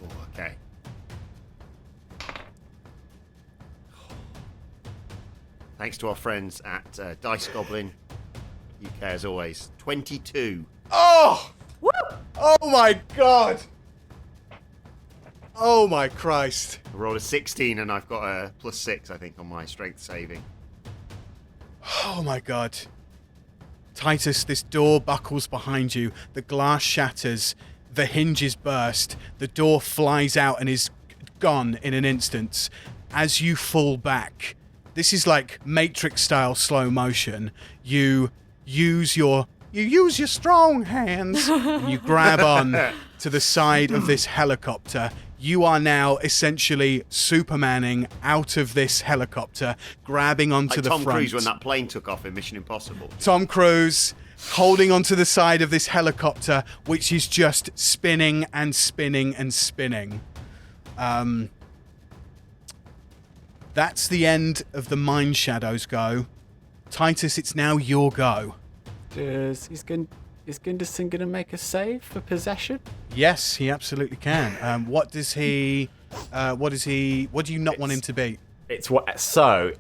Oh, okay. Thanks to our friends at Dice Goblin UK, as always. 22. Oh! Woo! Oh my god! Oh my Christ. I rolled a 16 and I've got a +6, I think, on my strength saving. Oh my god. Titus, this door buckles behind you. The glass shatters. The hinges burst. The door flies out and is gone in an instant. As you fall back, this is like Matrix-style slow motion. You use your strong hands and you grab on to the side of this helicopter. You are now essentially Supermaning out of this helicopter, grabbing onto like the Tom front. Cruise when that plane took off in Mission Impossible. Tom Cruise holding onto the side of this helicopter, which is just spinning and spinning and spinning. That's the end of the Mind Shadows go. Titus, it's now your go. Is Gunderson going to make a save for possession? Yes, he absolutely can. What do you not want him to be? It's whatever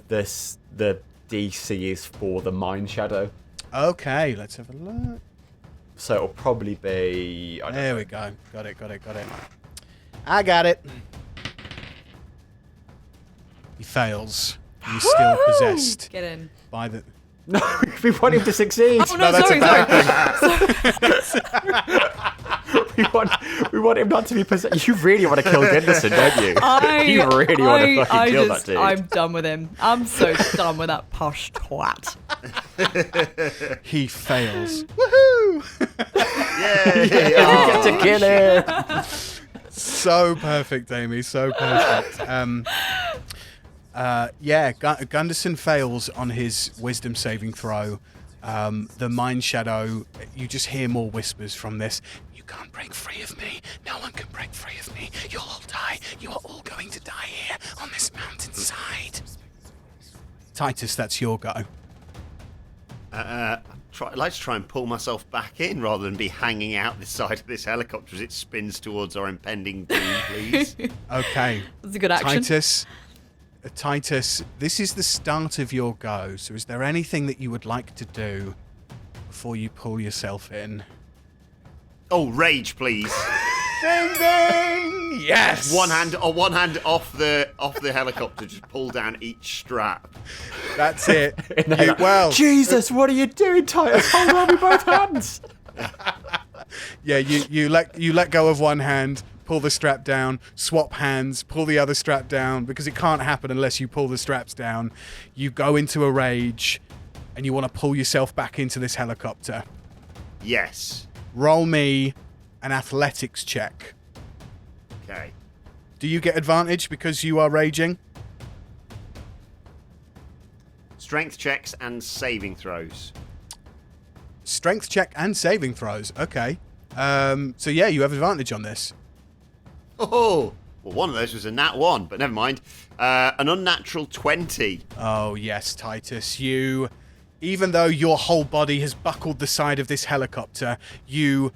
the DC is for the Mind Shadow. Okay, let's have a look. So it'll probably be... There we go. Got it. I got it. He fails. He's still possessed Get in. by the... No, we want him to succeed. Oh no, that's sorry. we want him not to be possessed. You really want to kill Gunderson, don't you? You really want to fucking kill that dude. I'm done with him. I'm so done with that posh twat. He fails. Woohoo! Yay! You get to kill him. So perfect, Amy. So perfect. Gunderson fails on his wisdom saving throw. The Mind Shadow, you just hear more whispers from this. You can't break free of me. No one can break free of me. You'll all die. You are all going to die here on this mountainside. Titus, that's your go. I'd like to try and pull myself back in rather than be hanging out the side of this helicopter as it spins towards our impending doom, please. Okay. That's a good action. Titus, this is the start of your go. So is there anything that you would like to do before you pull yourself in? Oh, rage, please. Ding ding! Yes. One hand off the helicopter, just pull down each strap. That's it. Jesus, what are you doing, Titus? Hold on with both hands. Yeah, you let go of one hand, pull the strap down, swap hands, pull the other strap down, because it can't happen unless you pull the straps down. You go into a rage, and you want to pull yourself back into this helicopter. Yes. Roll me an athletics check. Okay. Do you get advantage because you are raging? Strength checks and saving throws. Strength check and saving throws. Okay. So yeah, you have advantage on this. Oh, well, one of those was a nat 1, but never mind. An unnatural 20. Oh yes, Titus. Even though your whole body has buckled the side of this helicopter, you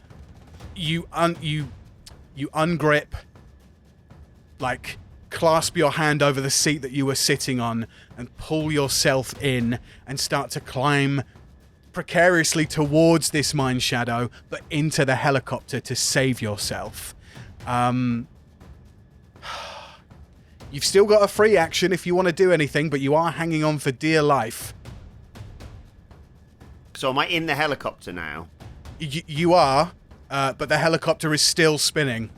ungrip, like clasp your hand over the seat that you were sitting on and pull yourself in and start to climb precariously towards this mine shadow, but into the helicopter to save yourself. You've still got a free action if you want to do anything, but you are hanging on for dear life. So am I in the helicopter now? You are, but the helicopter is still spinning.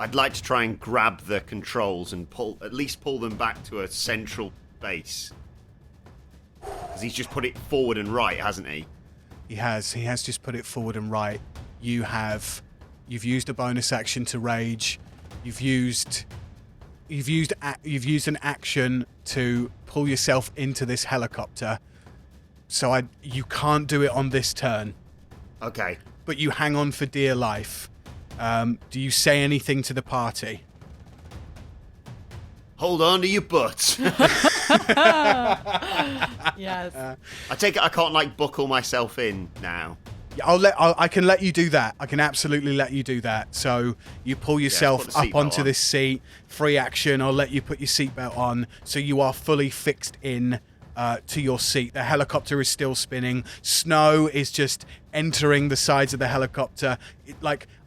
I'd like to try and grab the controls and at least pull them back to a central base. Because he's just put it forward and right, hasn't he? He has just put it forward and right. You've used a bonus action to rage. You've used an action to pull yourself into this helicopter. So you can't do it on this turn. Okay. But you hang on for dear life. Do you say anything to the party? Hold on to your butts. Yes. I take it I can't buckle myself in now. I can let you do that. I can absolutely let you do that. So you pull yourself up onto this seat. Free action. I'll let you put your seatbelt on, so you are fully fixed in to your seat. The helicopter is still spinning. Snow is just entering the sides of the helicopter.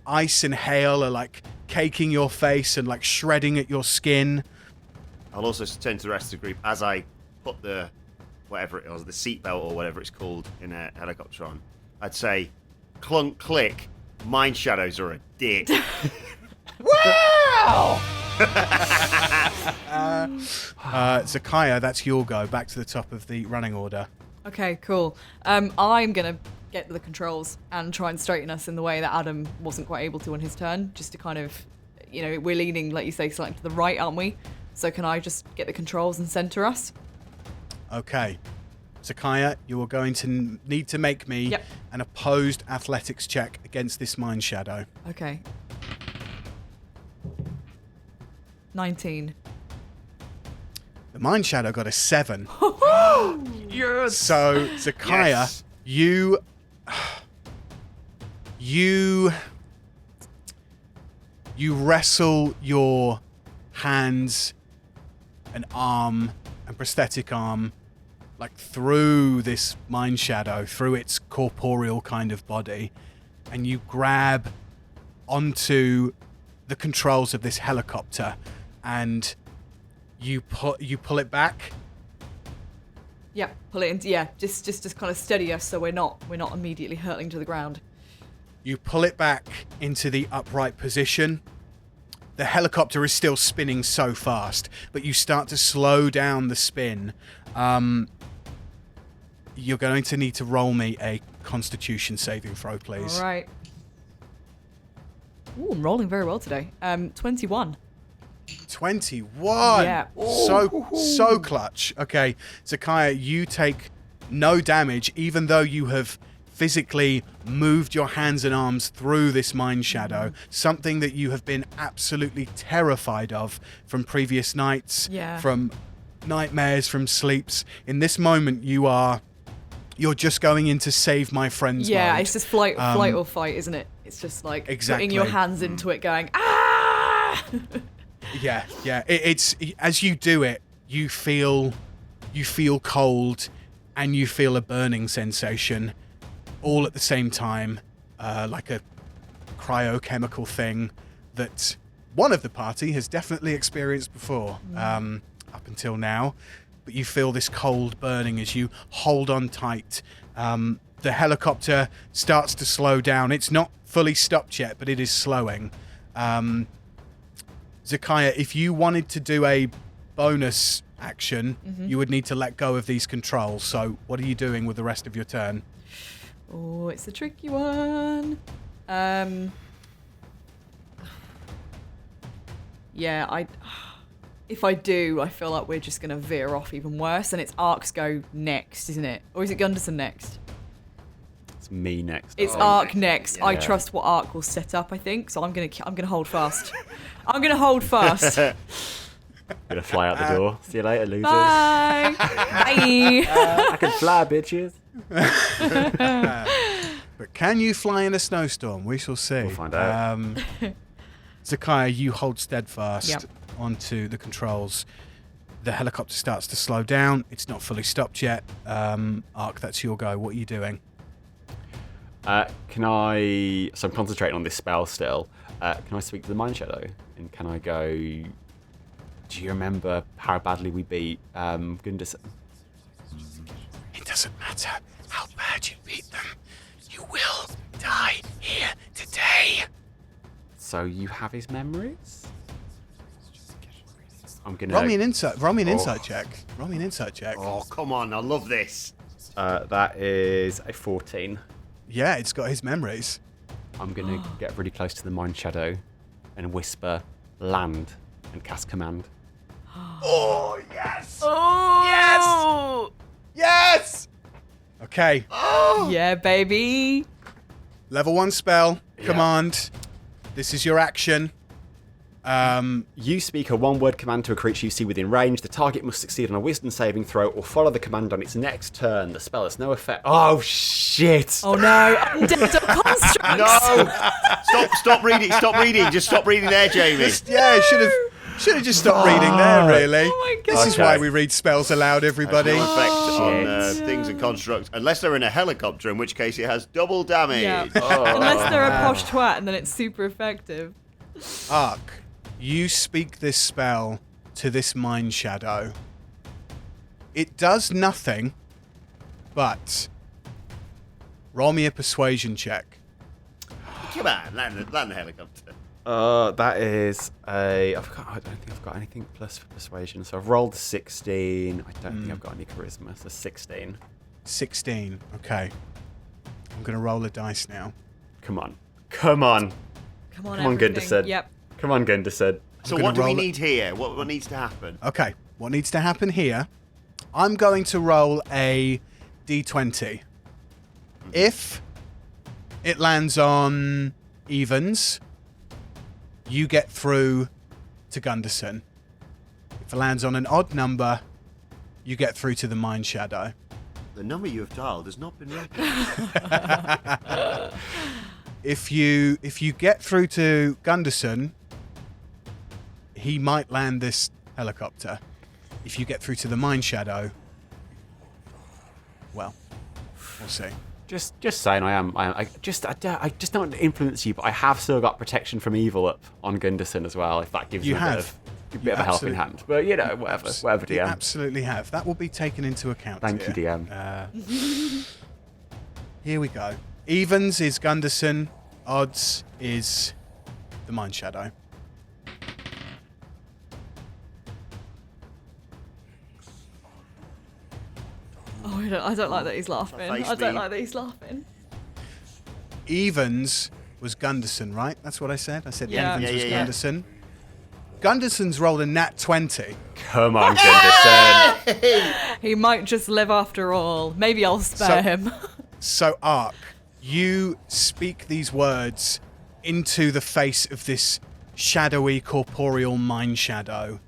Ice and hail are caking your face and shredding at your skin. I'll also turn to the rest of the group as I put the seatbelt or whatever it's called in a helicopter on. I'd say, clunk, click, mind shadows are a dick. Wow! Zakaya, that's your go. Back to the top of the running order. Okay, cool. I'm going to get the controls and try and straighten us in the way that Adam wasn't quite able to on his turn, just to kind of, we're leaning, like you say, slightly to the right, aren't we? So can I just get the controls and center us? Okay. Zakaya, you are going to need to make me an opposed athletics check against this mind shadow. Okay. 19. The mind shadow got a 7. Yes! So, Zakaya, you wrestle your hands and arm and prosthetic arm through this mind shadow, through its corporeal kind of body, and you grab onto the controls of this helicopter and you pull it back. Yeah, pull it into, just kind of steady us so we're not immediately hurtling to the ground. You pull it back into the upright position. The helicopter is still spinning so fast, but you start to slow down the spin. You're going to need to roll me a Constitution saving throw, please. All right. Ooh, I'm rolling very well today. 21. 21. Yeah. So clutch. Okay, Zakaya, you take no damage, even though you have physically moved your hands and arms through this mind shadow, something that you have been absolutely terrified of from previous nights, from nightmares, from sleeps. In this moment, you are You're just going in to save my friends. Yeah, mode. it's just flight or fight, isn't it? It's just like Exactly. putting your hands into it, going ah. Yeah. It's as you do it, you feel cold, and you feel a burning sensation, all at the same time, like a cryochemical thing that one of the party has definitely experienced before, up until now. But you feel this cold burning as you hold on tight. The helicopter starts to slow down. It's not fully stopped yet, but it is slowing. Zakaya, if you wanted to do a bonus action, you would need to let go of these controls. So what are you doing with the rest of your turn? Oh, it's a tricky one. Yeah, if I do, I feel like we're just going to veer off even worse, and it's Aark's go next, isn't it? Or is it Gunderson next? It's me next. It's Aark next. Yeah. I trust what Aark will set up, I think, so I'm gonna hold fast. I'm gonna hold fast. Gonna fly out the door. See you later, losers. Bye. Bye. I can fly, bitches. But can you fly in a snowstorm? We shall see. We'll find out. Zakaya, you hold steadfast onto the controls. The helicopter starts to slow down. It's not fully stopped yet. Aark, that's your go. What are you doing? So I'm concentrating on this spell still. Can I speak to the Mind Shadow? And can I go, do you remember how badly we beat Gunderson? It doesn't matter how bad you beat them. You will die here today. So you have his memories? I'm gonna roll me an insight check. Roll me an insight check. Oh, come on. I love this. That is a 14. Yeah, it's got his memories. I'm going to get really close to the Mind Shadow and whisper land and cast command. Oh, yes! Oh! Yes! Okay. Yeah, baby. Level 1 spell. Command. This is your action. You speak a one-word command to a creature you see within range. The target must succeed on a wisdom saving throw or follow the command on its next turn. The spell has no effect. Oh, shit! Oh, no. Undead constructs. No! Stop reading. Stop reading. Just stop reading there, Jamie. Should have just stopped reading there, really. Oh, my God. This is why we read spells aloud, everybody. No effect on things and constructs, unless they're in a helicopter, in which case it has double damage. Yeah. Unless they're a posh twat, and then it's super effective. Aark, you speak this spell to this Mind Shadow. It does nothing, but roll me a persuasion check. Come on, land the helicopter. That is I don't think I've got anything plus for persuasion. So I've rolled 16. I don't think I've got any charisma. So 16. 16. Okay. I'm going to roll a dice now. Come on, Everything. Gunderson. Yep. Come on, Gunderson. So what do we need here? What needs to happen? Okay. What needs to happen here? I'm going to roll a d20. If it lands on evens, you get through to Gunderson. If it lands on an odd number, you get through to the Mind Shadow. The number you have dialed has not been recorded. If you get through to Gunderson, he might land this helicopter. If you get through to the Mind Shadow, well, we'll see. Just saying, I just don't want to influence you, but I have still got protection from evil up on Gunderson as well. If that gives you a bit of a helping hand, but whatever, DM. You absolutely have. That will be taken into account. Thank you, DM. Here we go. Evens is Gunderson. Odds is the Mind Shadow. Oh, I don't like that he's laughing. I don't like that he's laughing. Evens was Gunderson, right? That's what I said. I said Evens was yeah. Gunderson. Gunderson's rolled a nat 20. Come on, Gunderson. He might just live after all. Maybe I'll spare him. So, Aark, you speak these words into the face of this shadowy, corporeal Mind Shadow.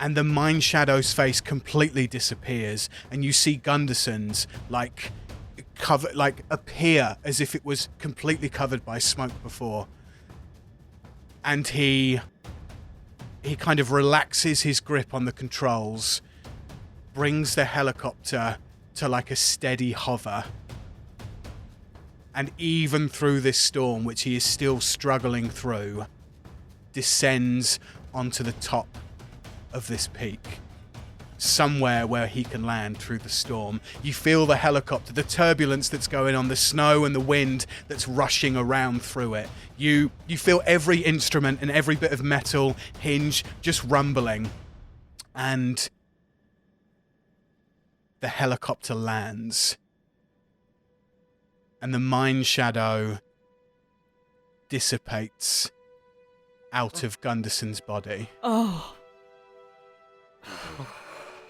and the Mind Shadow's face completely disappears, and you see Gunderson's appear as if it was completely covered by smoke before. And he kind of relaxes his grip on the controls, brings the helicopter to like a steady hover. And even through this storm, which he is still struggling through, descends onto the top of this peak, somewhere where he can land through the storm. You feel the helicopter, the turbulence that's going on, the snow and the wind that's rushing around through it. You feel every instrument and every bit of metal hinge just rumbling. And the helicopter lands. And the Mind Shadow dissipates out of Gunderson's body. Oh.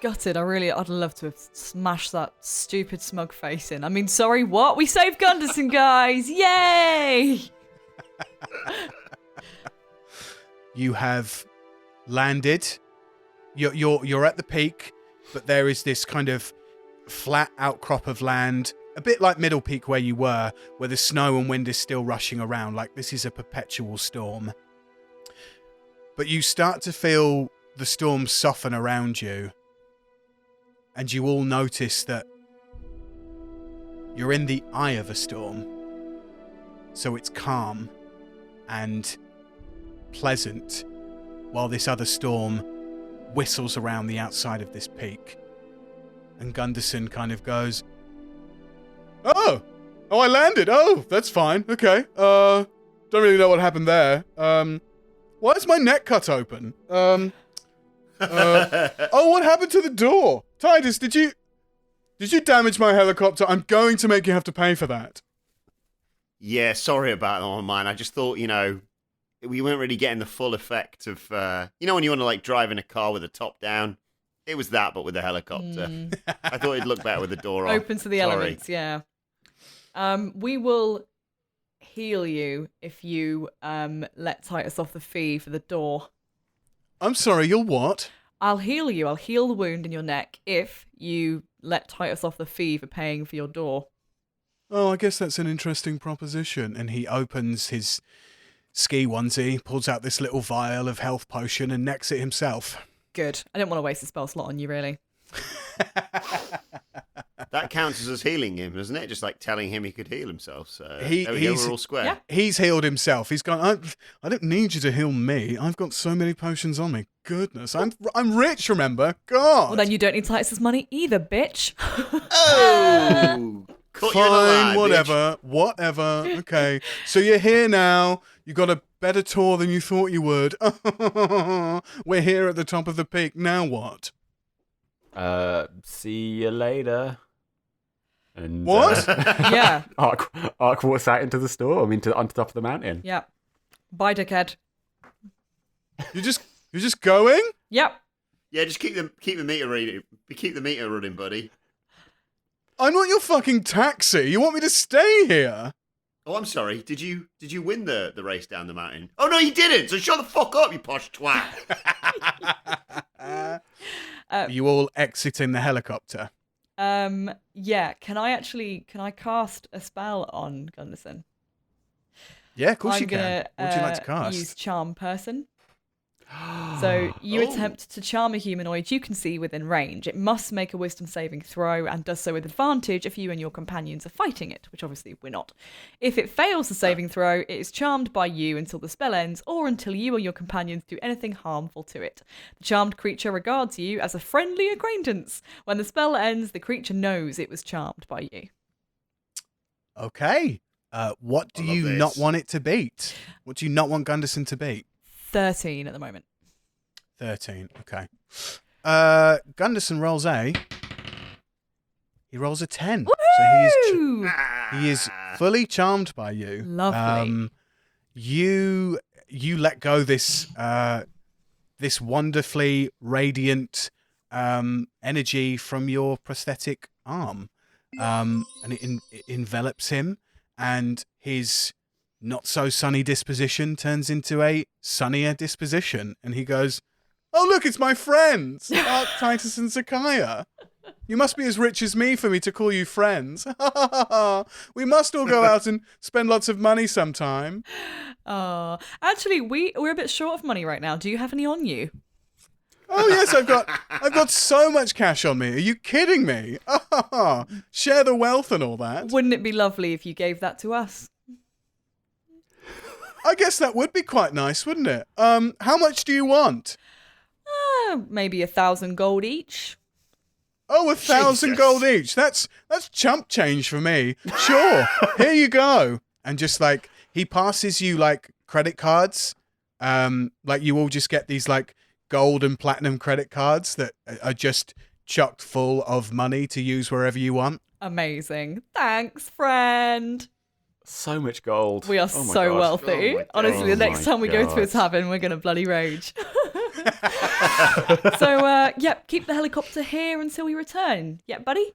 Gutted. I'd love to have smashed that stupid smug face in. I mean, sorry, what? We saved Gunderson, guys! Yay! You have landed. You're at the peak, but there is this kind of flat outcrop of land, a bit like Middle Peak where you were, where the snow and wind is still rushing around, like this is a perpetual storm. But you start to feel the storm soften around you, and you all notice that you're in the eye of a storm. So it's calm and pleasant while this other storm whistles around the outside of this peak. And Gunderson kind of goes, Oh, I landed. Oh, that's fine. Okay. Don't really know what happened there. Why is my neck cut open? Oh, what happened to the door? Titus, did you damage my helicopter? I'm going to make you have to pay for that. Yeah, sorry about that on mine. I just thought, we weren't really getting the full effect of, when you want to like drive in a car with the top down? It was that, but with a helicopter. I thought it'd look better with the door off. Open to the elements, yeah. We will heal you if you let Titus off the fee for the door. I'm sorry, you'll what? I'll heal you. I'll heal the wound in your neck if you let Titus off the fee for paying for your door. Oh, I guess that's an interesting proposition. And he opens his ski onesie, pulls out this little vial of health potion and necks it himself. Good. I didn't want to waste a spell slot on you, really. That counts as us healing him, doesn't it? Just like telling him he could heal himself. So we're all square. Yeah. He's healed himself. He's gone, I don't need you to heal me. I've got so many potions on me. Goodness, I'm rich, remember? God. Well, then you don't need Titus's money either, bitch. Oh! Fine, whatever. Okay, so you're here now. You got a better tour than you thought you would. We're here at the top of the peak. Now what? See you later. And, what? Yeah. Aark walks out into the storm, onto top of the mountain. Yeah. Bye, dickhead. You're just going? Yep. Yeah, just keep the meter running, buddy. I'm not your fucking taxi. You want me to stay here? Oh, I'm sorry. Did you win the race down the mountain? Oh no, you didn't. So shut the fuck up, you posh twat. Are you all exiting the helicopter? Yeah. Can I cast a spell on Gunderson? Yeah, of course I'm you can. What would you like to cast? Use Charm Person. So you attempt to charm a humanoid you can see within range. It must make a wisdom saving throw and does so with advantage if you and your companions are fighting it, which obviously we're not. If it fails the saving throw, it is charmed by you until the spell ends or until you or your companions do anything harmful to it. The charmed creature regards you as a friendly acquaintance. When the spell ends, the creature knows it was charmed by you. Okay. What do you not want it to beat? What do you not want Gunderson to beat? 13 at the moment. 13, okay. Gunderson rolls he rolls a 10. Woo! So he is fully charmed by you. Lovely. You let go this wonderfully radiant energy from your prosthetic arm. And it envelops him, and his not so sunny disposition turns into a sunnier disposition, and he goes, Oh, look, it's my friends, Aark, Titus, and Zakaya. You must be as rich as me for me to call you friends. We must all go out and spend lots of money sometime. Actually, we're a bit short of money right now. Do you have any on you? Oh yes, I've got so much cash on me. Are you kidding me? Share the wealth and all that. Wouldn't it be lovely if you gave that to us? I guess that would be quite nice, wouldn't it? How much do you want? Maybe 1,000 gold each. Oh, 1,000 Jesus. gold each. That's chump change for me. Sure. Here you go. And just like he passes you like credit cards. Like you all just get these like gold and platinum credit cards that are just chocked full of money to use wherever you want. Amazing. Thanks, friend. So much gold. We are Oh my so God. wealthy. Oh my God. Honestly, the next time we go to a God. tavern, we're going to bloody rage. So, keep the helicopter here until we return. Yeah, buddy?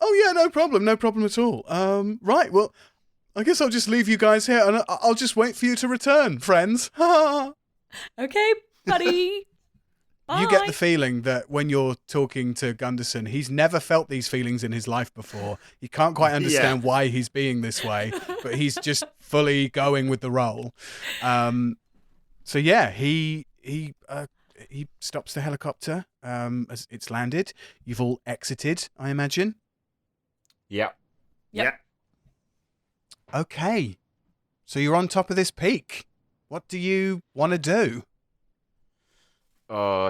Oh yeah, no problem at all. Right, well, I guess I'll just leave you guys here and I'll just wait for you to return, friends. Okay, buddy. You get Bye. the feeling that when you're talking to Gunderson, he's never felt these feelings in his life before. He can't quite understand why he's being this way, but he's just fully going with the role. So yeah, he stops the helicopter as it's landed. You've all exited, I imagine. Yep. Yep. Okay, so you're on top of this peak. What do you want to do?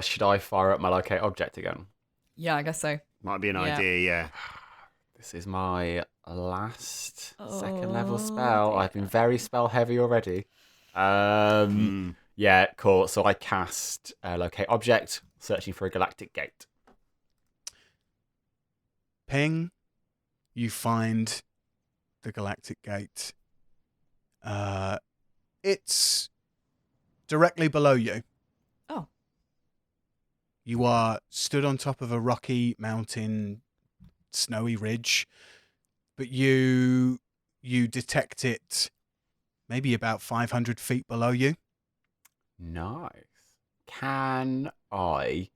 Should I fire up my locate object again? Yeah, I guess so. Might be an Yeah. idea, yeah. This is my last Oh, second level spell. dear. I've been very spell heavy already. Yeah, cool. So I cast locate object, searching for a galactic gate. Ping, you find the galactic gate. It's directly below you. Oh. You are stood on top of a rocky mountain, snowy ridge, but you detect it maybe about 500 feet below you. Nice. Can I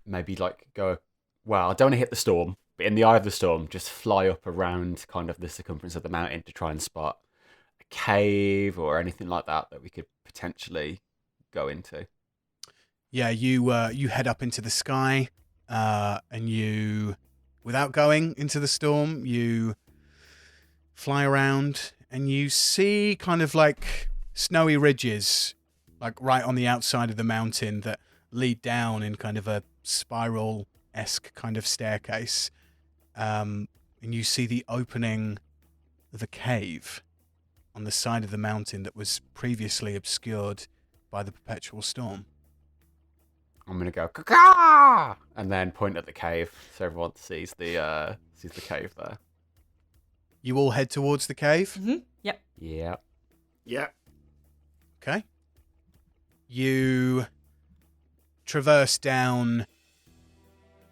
maybe like go... Well, I don't want to hit the storm, but in the eye of the storm, just fly up around kind of the circumference of the mountain to try and spot a cave or anything like that we could potentially go into. Yeah, you head up into the sky, and you, without going into the storm, you fly around and you see kind of like snowy ridges, like right on the outside of the mountain that lead down in kind of a spiral-esque kind of staircase. And you see the opening of a cave on the side of the mountain that was previously obscured by the perpetual storm. I'm gonna go caw and then point at the cave so everyone sees the cave there. You all head towards the cave. Mm-hmm. Yep. Yeah. Yeah. Okay. You traverse down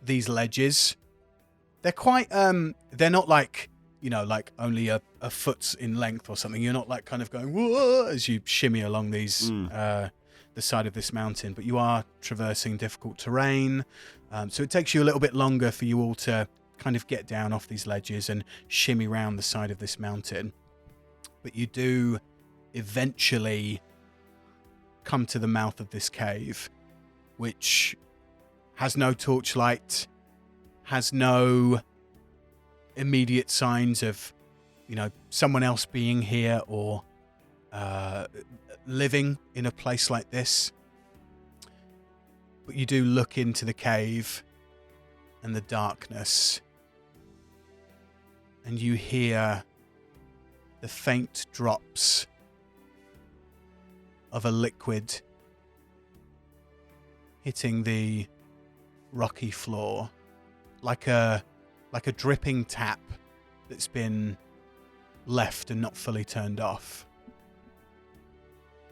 these ledges. They're quite, they're not like, you know, like only a foot in length or something. You're not like kind of going, whoa, as you shimmy along these, the side of this mountain, but you are traversing difficult terrain. So it takes you a little bit longer for you all to kind of get down off these ledges and shimmy round the side of this mountain. But you do eventually come to the mouth of this cave, which has no torchlight, has no immediate signs of, you know, someone else being here or living in a place like this. But you do look into the cave and the darkness, and you hear the faint drops of a liquid hitting the rocky floor, like a dripping tap that's been left and not fully turned off.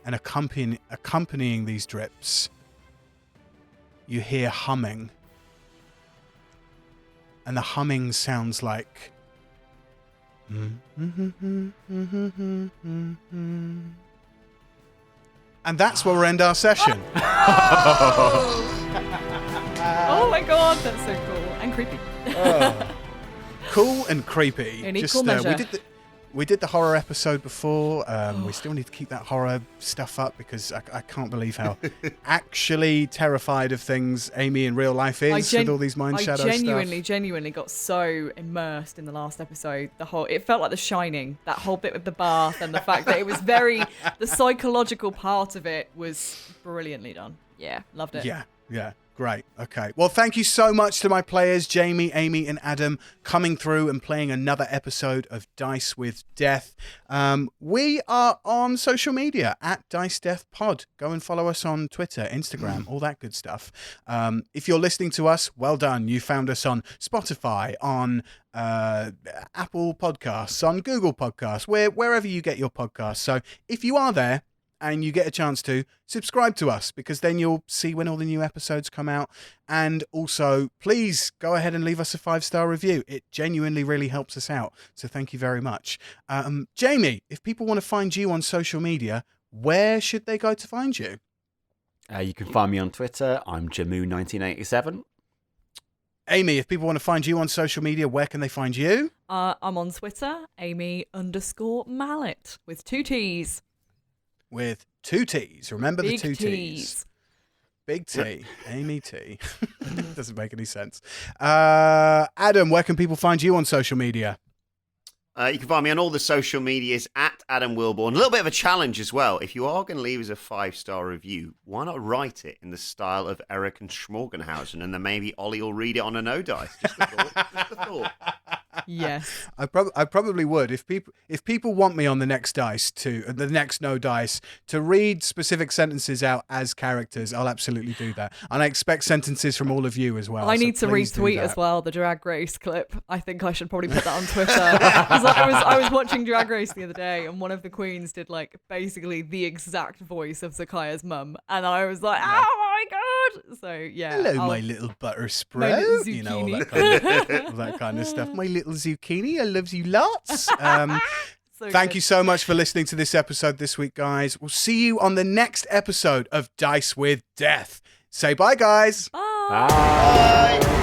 And accompanying these drips, you hear humming. And the humming sounds like... And that's where we'll end our session. Oh my god, that's so cool and creepy. Cool and creepy. In equal measure. We did the horror episode before. We still need to keep that horror stuff up because I can't believe how actually terrified of things Amy in real life is with all these mind shadow stuff. I genuinely got so immersed in the last episode. It felt like The Shining. That whole bit with the bath and the fact that it was the psychological part of it was brilliantly done. Yeah, loved it. Yeah. Great. Okay. Well, thank you so much to my players, Jamie, Amy, and Adam, coming through and playing another episode of Dice with Death. We are on social media at Dice Death Pod. Go and follow us on Twitter, Instagram, all that good stuff. If you're listening to us, well done. You found us on Spotify, on Apple Podcasts, on Google Podcasts, wherever you get your podcasts. So if you are there, and you get a chance to subscribe to us because then you'll see when all the new episodes come out. And also, please go ahead and leave us a 5-star review. It genuinely really helps us out. So thank you very much. Jamie, if people want to find you on social media, where should they go to find you? You can find me on Twitter. I'm Jamu1987. Amy, if people want to find you on social media, where can they find you? I'm on Twitter, Amy_Mallett with 2 T's. With 2 T's. Remember Big the 2 T's. Big T. Amy T. Doesn't make any sense. Adam, where can people find you on social media? You can find me on all the social medias at Adam Wilbourne. A little bit of a challenge as well. If you are going to leave us a 5-star review, why not write it in the style of Eric and Schmorgenhausen, and then maybe Ollie will read it on a no dice. Just a thought. Just a thought. Yes, I probably would if people want me on the next no dice to read specific sentences out as characters. I'll absolutely do that, and I expect sentences from all of you as well. I need to retweet as well the Drag Race clip. I think I should probably put that on Twitter because I was watching Drag Race the other day, and one of the queens did like basically the exact voice of Zakaya's mum, and I was like, oh my god! So yeah, hello, my little butter sprout. You know, all that kind of stuff. My little zucchini, I love you lots. Thank you so much for listening to this episode this week, guys. We'll see you on the next episode of Dice with Death. Say bye, guys. Bye. Bye.